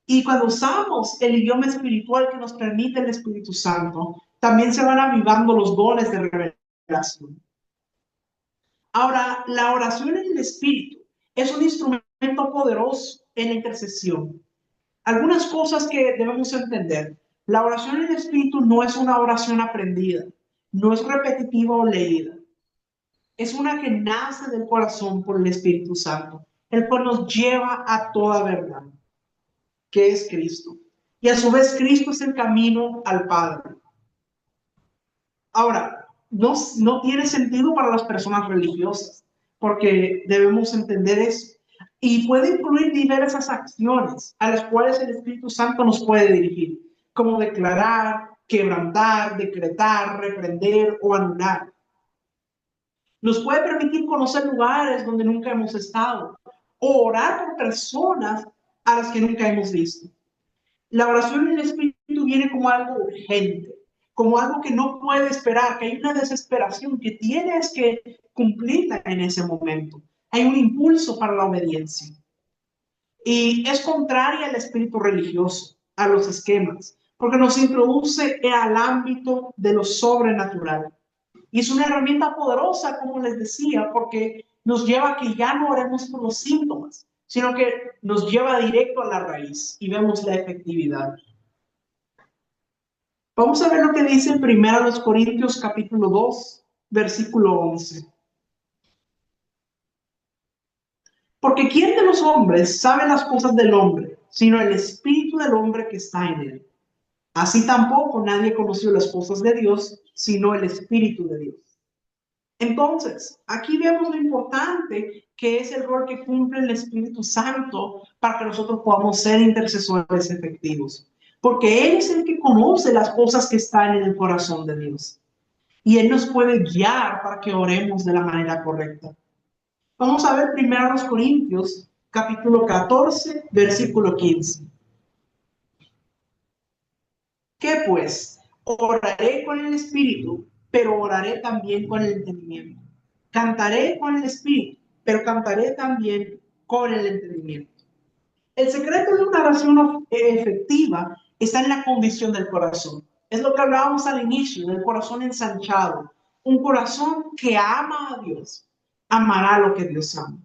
Y cuando usamos el idioma espiritual que nos permite el Espíritu Santo, también se van avivando los dones de revelación. Ahora, la oración en el Espíritu es un instrumento poderoso en la intercesión. Algunas cosas que debemos entender. La oración en el Espíritu no es una oración aprendida, no es repetitiva o leída. Es una que nace del corazón por el Espíritu Santo, el cual nos lleva a toda verdad, que es Cristo. Y a su vez Cristo es el camino al Padre. Ahora, no tiene sentido para las personas religiosas, porque debemos entender eso. Y puede incluir diversas acciones a las cuales el Espíritu Santo nos puede dirigir, como declarar, quebrantar, decretar, reprender o anular. Nos puede permitir conocer lugares donde nunca hemos estado, o orar por personas a las que nunca hemos visto. La oración en el Espíritu viene como algo urgente, como algo que no puede esperar, que hay una desesperación que tienes que cumplirla en ese momento. hay un impulso para la obediencia. Y es contraria al espíritu religioso, a los esquemas, porque nos introduce al ámbito de lo sobrenatural. Y es una herramienta poderosa, como les decía, porque nos lleva a que ya no oremos por los síntomas, sino que nos lleva directo a la raíz y vemos la efectividad. Vamos a ver lo que dice en 1 Corintios capítulo 2, versículo 11. Porque ¿quién de los hombres sabe las cosas del hombre, sino el espíritu del hombre que está en él? Así tampoco nadie conoció las cosas de Dios, sino el espíritu de Dios. Entonces, aquí vemos lo importante que es el rol que cumple el Espíritu Santo para que nosotros podamos ser intercesores efectivos. Porque Él es el que conoce las cosas que están en el corazón de Dios. Y Él nos puede guiar para que oremos de la manera correcta. Vamos a ver 1 Corintios, capítulo 14, versículo 15. ¿Qué pues? Oraré con el Espíritu, pero oraré también con el entendimiento. Cantaré con el Espíritu, pero cantaré también con el entendimiento. El secreto de una oración efectiva está en la condición del corazón. Es lo que hablábamos al inicio, del corazón ensanchado. Un corazón que ama a Dios, amará lo que Dios ama.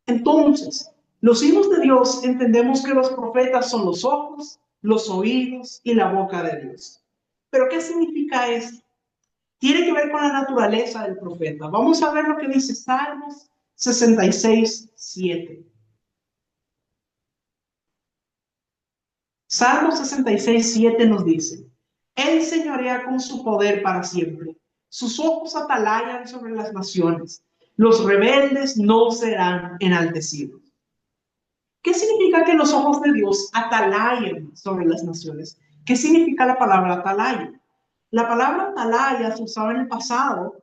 Entonces, los hijos de Dios entendemos que los profetas son los ojos, los oídos y la boca de Dios. ¿Pero qué significa esto? Tiene que ver con la naturaleza del profeta. Vamos a ver lo que dice Salmos 66, 7. Salmos 66, 7 nos dice: Él señorea con su poder para siempre. Sus ojos atalayan sobre las naciones. Los rebeldes no serán enaltecidos. ¿Qué significa que los ojos de Dios atalayen sobre las naciones? ¿Qué significa la palabra atalaya? La palabra atalaya se usaba en el pasado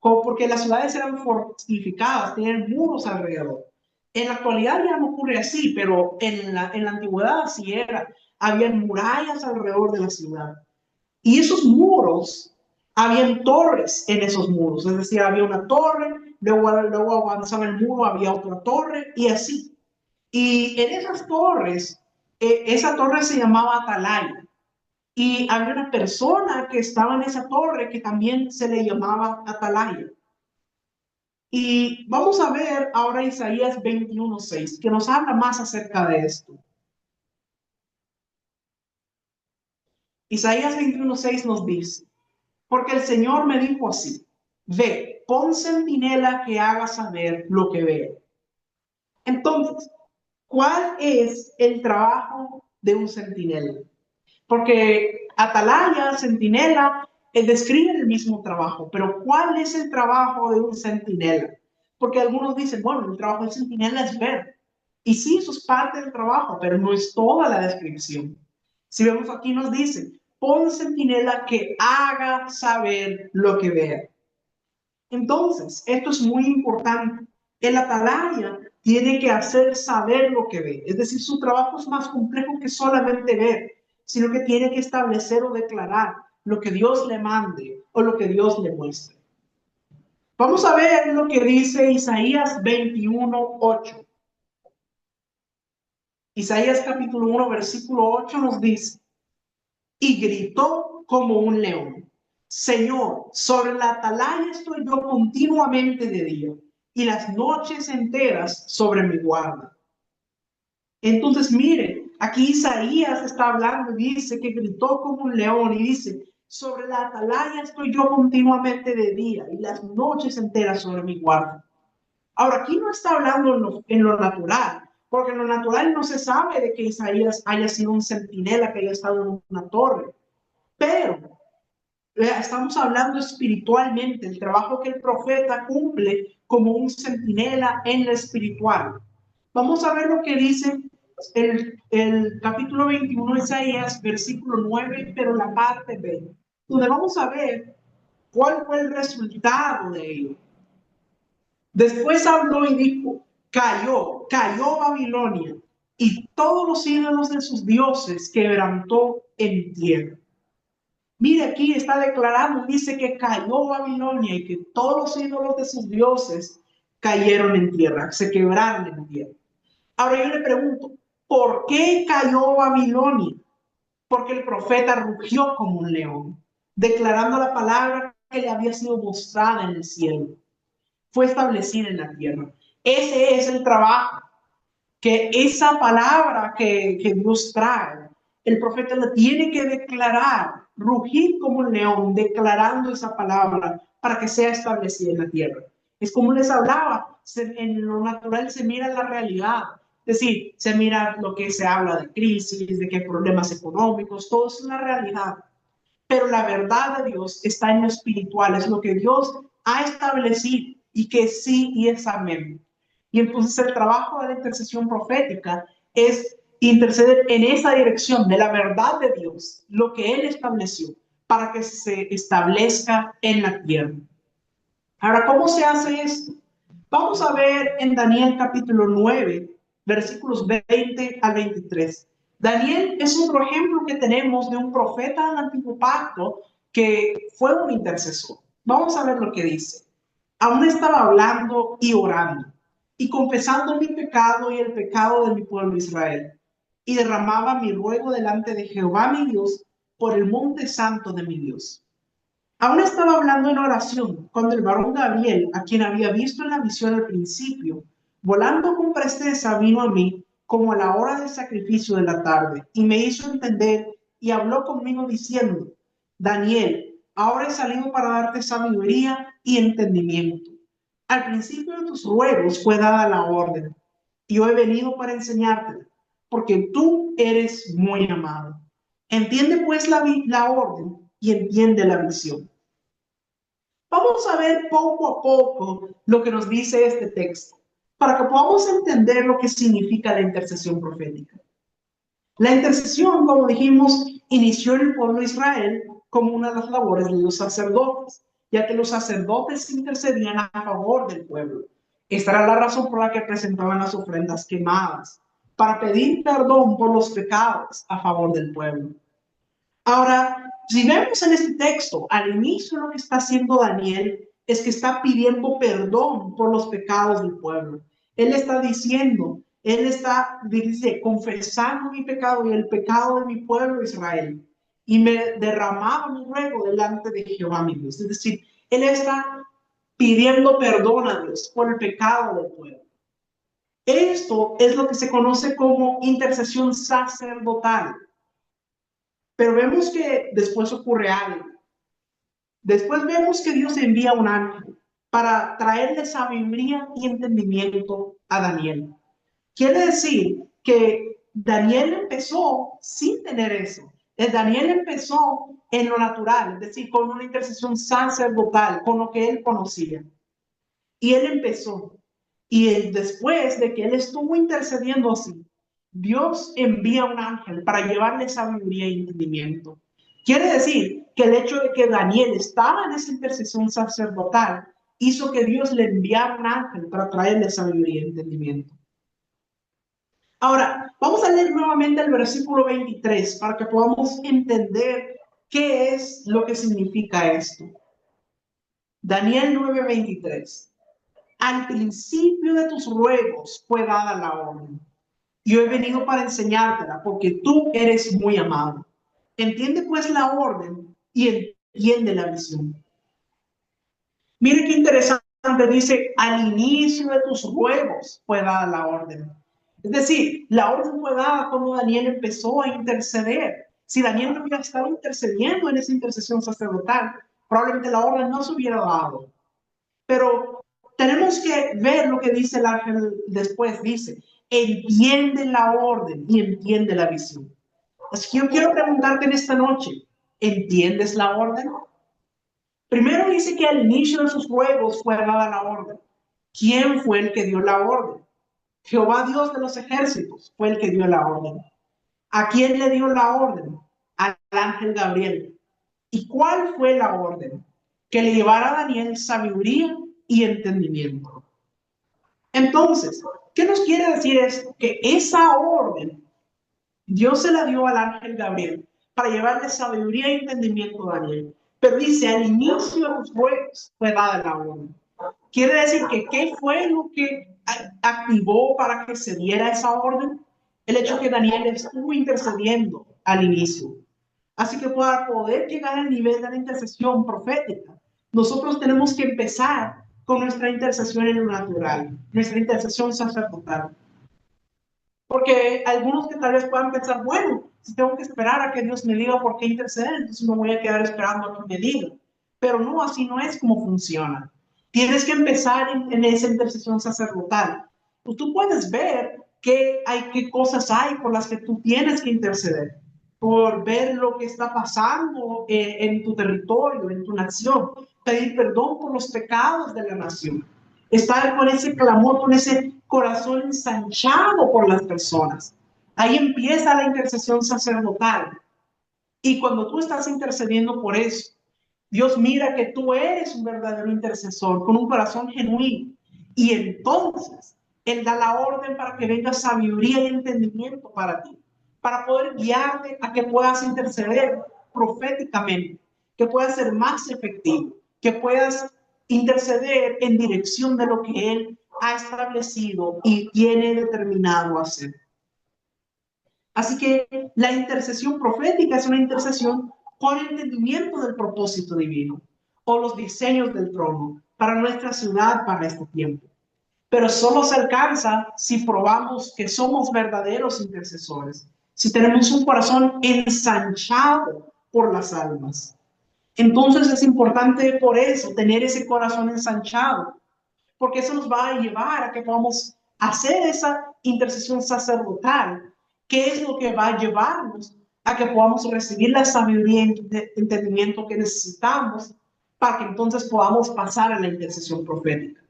porque las ciudades eran fortificadas, tenían muros alrededor. En la actualidad ya no ocurre así, pero en la antigüedad así era. Habían murallas alrededor de la ciudad. Y esos muros, habían torres en esos muros. Es decir, había una torre, luego avanzaba el muro, había otra torre y así. Y en esas torres, esa torre se llamaba atalaya. Y había una persona que estaba en esa torre que también se le llamaba atalaya. Y vamos a ver ahora Isaías 21:6, que nos habla más acerca de esto. Isaías 21:6 nos dice: porque el Señor me dijo así: ve, pon centinela que haga saber lo que veo. Entonces, ¿cuál es el trabajo de un centinela? Porque atalaya, centinela, describen el mismo trabajo, pero ¿cuál es el trabajo de un centinela? Porque algunos dicen, bueno, el trabajo del centinela es ver. Y sí, eso es parte del trabajo, pero no es toda la descripción. Si vemos aquí nos dice, pon centinela que haga saber lo que vea. Entonces, esto es muy importante. El atalaya tiene que hacer saber lo que ve. Es decir, su trabajo es más complejo que solamente ver, sino que tiene que establecer o declarar lo que Dios le mande o lo que Dios le muestre. Vamos a ver lo que dice Isaías 21:8. Isaías capítulo 1, versículo 8 nos dice: y gritó como un león: Señor, sobre la atalaya estoy yo continuamente de día, y las noches enteras sobre mi guarda. Entonces, mire, aquí Isaías está hablando y dice que gritó como un león y dice: sobre la atalaya estoy yo continuamente de día, y las noches enteras sobre mi guarda. Ahora, aquí no está hablando en lo natural, porque en lo natural no se sabe de que Isaías haya sido un centinela que haya estado en una torre. Pero estamos hablando espiritualmente, el trabajo que el profeta cumple como un centinela en lo espiritual. Vamos a ver lo que dice el capítulo 21 de Isaías, versículo 9, pero la parte B, donde vamos a ver cuál fue el resultado de ello. Después habló y dijo: cayó Babilonia, y todos los ídolos de sus dioses quebrantó en tierra. Mire, aquí está declarando, dice que cayó Babilonia y que todos los ídolos de sus dioses cayeron en tierra, se quebraron en tierra. Ahora yo le pregunto, ¿por qué cayó Babilonia? Porque el profeta rugió como un león, declarando la palabra que le había sido mostrada en el cielo. Fue establecida en la tierra. Ese es el trabajo, que esa palabra que Dios trae, el profeta la tiene que declarar, rugir como un león, declarando esa palabra para que sea establecida en la tierra. Es como les hablaba, en lo natural se mira la realidad. Es decir, se mira lo que se habla de crisis, de que hay problemas económicos, todo es una realidad. Pero la verdad de Dios está en lo espiritual, es lo que Dios ha establecido y que sí y es amén. Y entonces el trabajo de la intercesión profética es interceder en esa dirección de la verdad de Dios, lo que Él estableció, para que se establezca en la tierra. Ahora, ¿cómo se hace esto? Vamos a ver en Daniel capítulo 9, versículos 20 al 23. Daniel es otro ejemplo que tenemos de un profeta del antiguo pacto que fue un intercesor. Vamos a ver lo que dice. Aún estaba hablando y orando y confesando mi pecado y el pecado de mi pueblo Israel, y derramaba mi ruego delante de Jehová mi Dios por el monte santo de mi Dios. Aún estaba hablando en oración cuando el varón Gabriel, a quien había visto en la visión al principio, volando con presteza, vino a mí como a la hora del sacrificio de la tarde, y me hizo entender y habló conmigo diciendo: Daniel, ahora he salido para darte sabiduría y entendimiento. Al principio de tus ruegos fue dada la orden, y yo he venido para enseñártela, porque tú eres muy amado. Entiende pues la orden y entiende la visión. Vamos a ver poco a poco lo que nos dice este texto, para que podamos entender lo que significa la intercesión profética. La intercesión, como dijimos, inició en el pueblo de Israel como una de las labores de los sacerdotes, ya que los sacerdotes intercedían a favor del pueblo. Esta era la razón por la que presentaban las ofrendas quemadas, para pedir perdón por los pecados a favor del pueblo. Ahora, si vemos en este texto, al inicio lo que está haciendo Daniel es que está pidiendo perdón por los pecados del pueblo. Él está diciendo, dice, confesando mi pecado y el pecado de mi pueblo Israel, y me derramaba mi ruego delante de Jehová mi Dios. Es decir, él está pidiendo perdón a Dios por el pecado del pueblo. Esto es lo que se conoce como intercesión sacerdotal. Pero vemos que después ocurre algo. Después vemos que Dios envía un ángel para traerle sabiduría y entendimiento a Daniel. Quiere decir que Daniel empezó sin tener eso. Daniel empezó en lo natural, es decir, con una intercesión sacerdotal, con lo que él conocía. Y él empezó. Y después de que él estuvo intercediendo así, Dios envía un ángel para llevarle sabiduría y entendimiento. Quiere decir que el hecho de que Daniel estaba en esa intercesión sacerdotal hizo que Dios le enviara un ángel para traerle sabiduría y entendimiento. Ahora, vamos a leer nuevamente el versículo 23 para que podamos entender qué es lo que significa esto. Daniel 9:23. Al principio de tus ruegos fue dada la orden. Yo he venido para enseñártela, porque tú eres muy amado. Entiende pues la orden y entiende la visión. Mire qué interesante, dice, al inicio de tus ruegos fue dada la orden. Es decir, la orden fue dada cuando Daniel empezó a interceder. Si Daniel no hubiera estado intercediendo en esa intercesión sacerdotal, probablemente la orden no se hubiera dado. Pero tenemos que ver lo que dice el ángel después. Dice, entiende la orden y entiende la visión. Así que yo quiero preguntarte en esta noche, ¿entiendes la orden? Primero dice que al inicio de sus ruegos fue dada la orden. ¿Quién fue el que dio la orden? Jehová Dios de los ejércitos fue el que dio la orden. ¿A quién le dio la orden? Al ángel Gabriel. ¿Y cuál fue la orden? Que le llevara a Daniel sabiduría y entendimiento. Entonces, ¿qué nos quiere decir esto? Que esa orden Dios se la dio al ángel Gabriel para llevarle sabiduría y entendimiento a Daniel. Pero dice, al inicio de los ruegos fue dada la orden. Quiere decir que ¿qué fue lo que activó para que se diera esa orden? El hecho que Daniel estuvo intercediendo al inicio. Así que para poder llegar al nivel de la intercesión profética, nosotros tenemos que empezar con nuestra intercesión en lo natural, nuestra intercesión sacerdotal. Porque algunos que tal vez puedan pensar, bueno, si tengo que esperar a que Dios me diga por qué interceder, entonces me voy a quedar esperando a que me diga. Pero no, así no es como funciona. Tienes que empezar en esa intercesión sacerdotal. Pues tú puedes ver qué cosas hay por las que tú tienes que interceder, por ver lo que está pasando en tu territorio, en tu nación, pedir perdón por los pecados de la nación, estar con ese clamor, con ese corazón ensanchado por las personas. Ahí empieza la intercesión sacerdotal. Y cuando tú estás intercediendo por eso, Dios mira que tú eres un verdadero intercesor con un corazón genuino. Y entonces Él da la orden para que venga sabiduría y entendimiento para ti, para poder guiarte a que puedas interceder proféticamente, que puedas ser más efectivo, que puedas interceder en dirección de lo que Él ha establecido y tiene determinado hacer. Así que la intercesión profética es una intercesión con entendimiento del propósito divino o los diseños del trono para nuestra ciudad, para este tiempo. Pero solo se alcanza si probamos que somos verdaderos intercesores, si tenemos un corazón ensanchado por las almas. Entonces es importante por eso tener ese corazón ensanchado, porque eso nos va a llevar a que podamos hacer esa intercesión sacerdotal, que es lo que va a llevarnos a que podamos recibir la sabiduría y entendimiento que necesitamos para que entonces podamos pasar a la intercesión profética.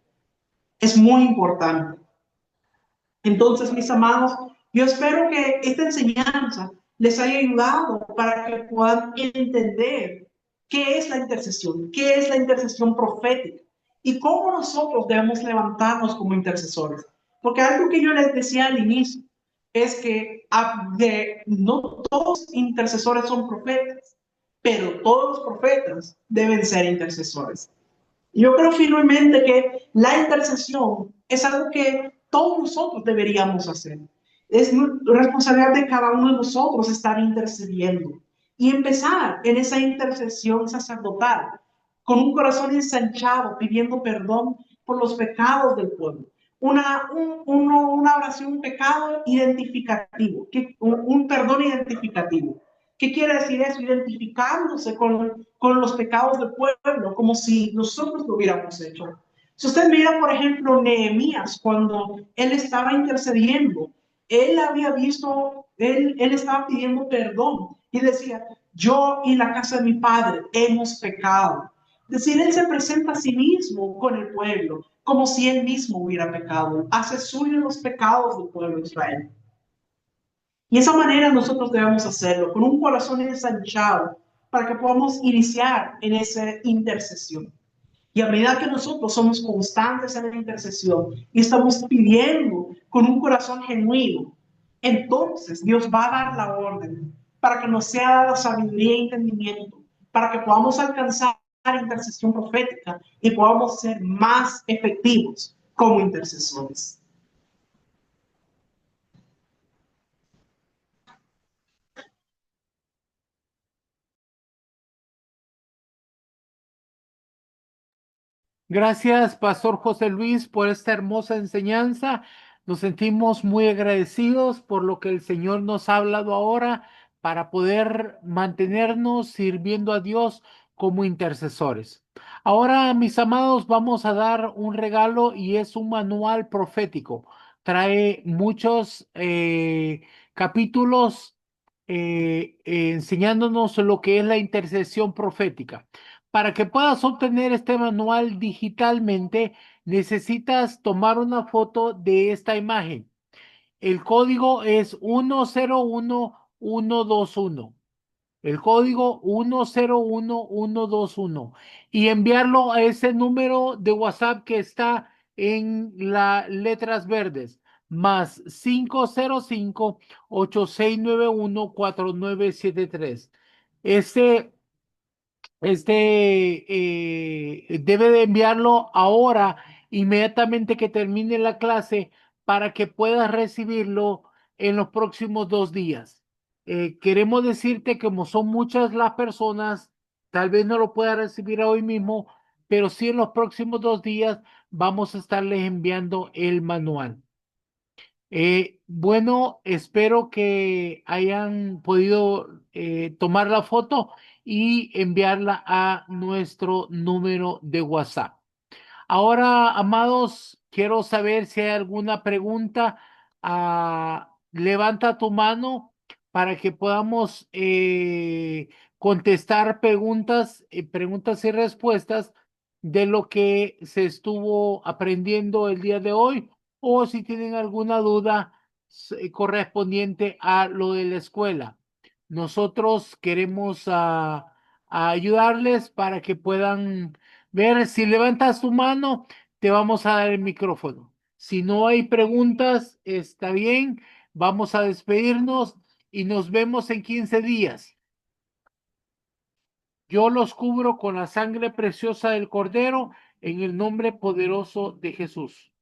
Es muy importante. Entonces, mis amados, yo espero que esta enseñanza les haya ayudado para que puedan entender qué es la intercesión profética y cómo nosotros debemos levantarnos como intercesores. Porque algo que yo les decía al inicio es que no todos intercesores son profetas, pero todos los profetas deben ser intercesores. Yo creo firmemente que la intercesión es algo que todos nosotros deberíamos hacer. Es responsabilidad de cada uno de nosotros estar intercediendo y empezar en esa intercesión sacerdotal con un corazón ensanchado, pidiendo perdón por los pecados del pueblo. Una oración, un pecado identificativo, un perdón identificativo. ¿Qué quiere decir eso? Identificándose con los pecados del pueblo, como si nosotros lo hubiéramos hecho. Si usted mira, por ejemplo, Nehemías, cuando él estaba intercediendo, él había visto, él estaba pidiendo perdón y decía, yo y la casa de mi padre hemos pecado. Es decir, él se presenta a sí mismo con el pueblo, como si él mismo hubiera pecado, hace suyo los pecados del pueblo de Israel. Y esa manera nosotros debemos hacerlo, con un corazón ensanchado, para que podamos iniciar en esa intercesión. Y a medida que nosotros somos constantes en la intercesión y estamos pidiendo con un corazón genuino, entonces Dios va a dar la orden para que nos sea dada sabiduría y entendimiento, para que podamos alcanzar intercesión profética y podamos ser más efectivos como intercesores. Gracias, Pastor José Luis, por esta hermosa enseñanza. Nos sentimos muy agradecidos por lo que el Señor nos ha hablado ahora para poder mantenernos sirviendo a Dios como intercesores. Ahora, mis amados, vamos a dar un regalo y es un manual profético. Trae muchos capítulos enseñándonos lo que es la intercesión profética. Para que puedas obtener este manual digitalmente, necesitas tomar una foto de esta imagen. El código es 101121. El código 101121 y enviarlo a ese número de WhatsApp que está en las letras verdes, más 505-8691-4973. Debe de enviarlo ahora inmediatamente que termine la clase para que puedas recibirlo en los próximos 2 días. Queremos decirte que como son muchas las personas, tal vez no lo puedas recibir hoy mismo, pero sí en los próximos 2 días vamos a estarles enviando el manual. Bueno, espero que hayan podido tomar la foto y enviarla a nuestro número de WhatsApp. Ahora, amados, quiero saber si hay alguna pregunta. Levanta tu mano para que podamos contestar preguntas y respuestas de lo que se estuvo aprendiendo el día de hoy, o si tienen alguna duda correspondiente a lo de la escuela. Nosotros queremos a ayudarles para que puedan ver. Si levantas tu mano, te vamos a dar el micrófono. Si no hay preguntas, está bien. Vamos a despedirnos y nos vemos en 15 días. Yo los cubro con la sangre preciosa del Cordero en el nombre poderoso de Jesús.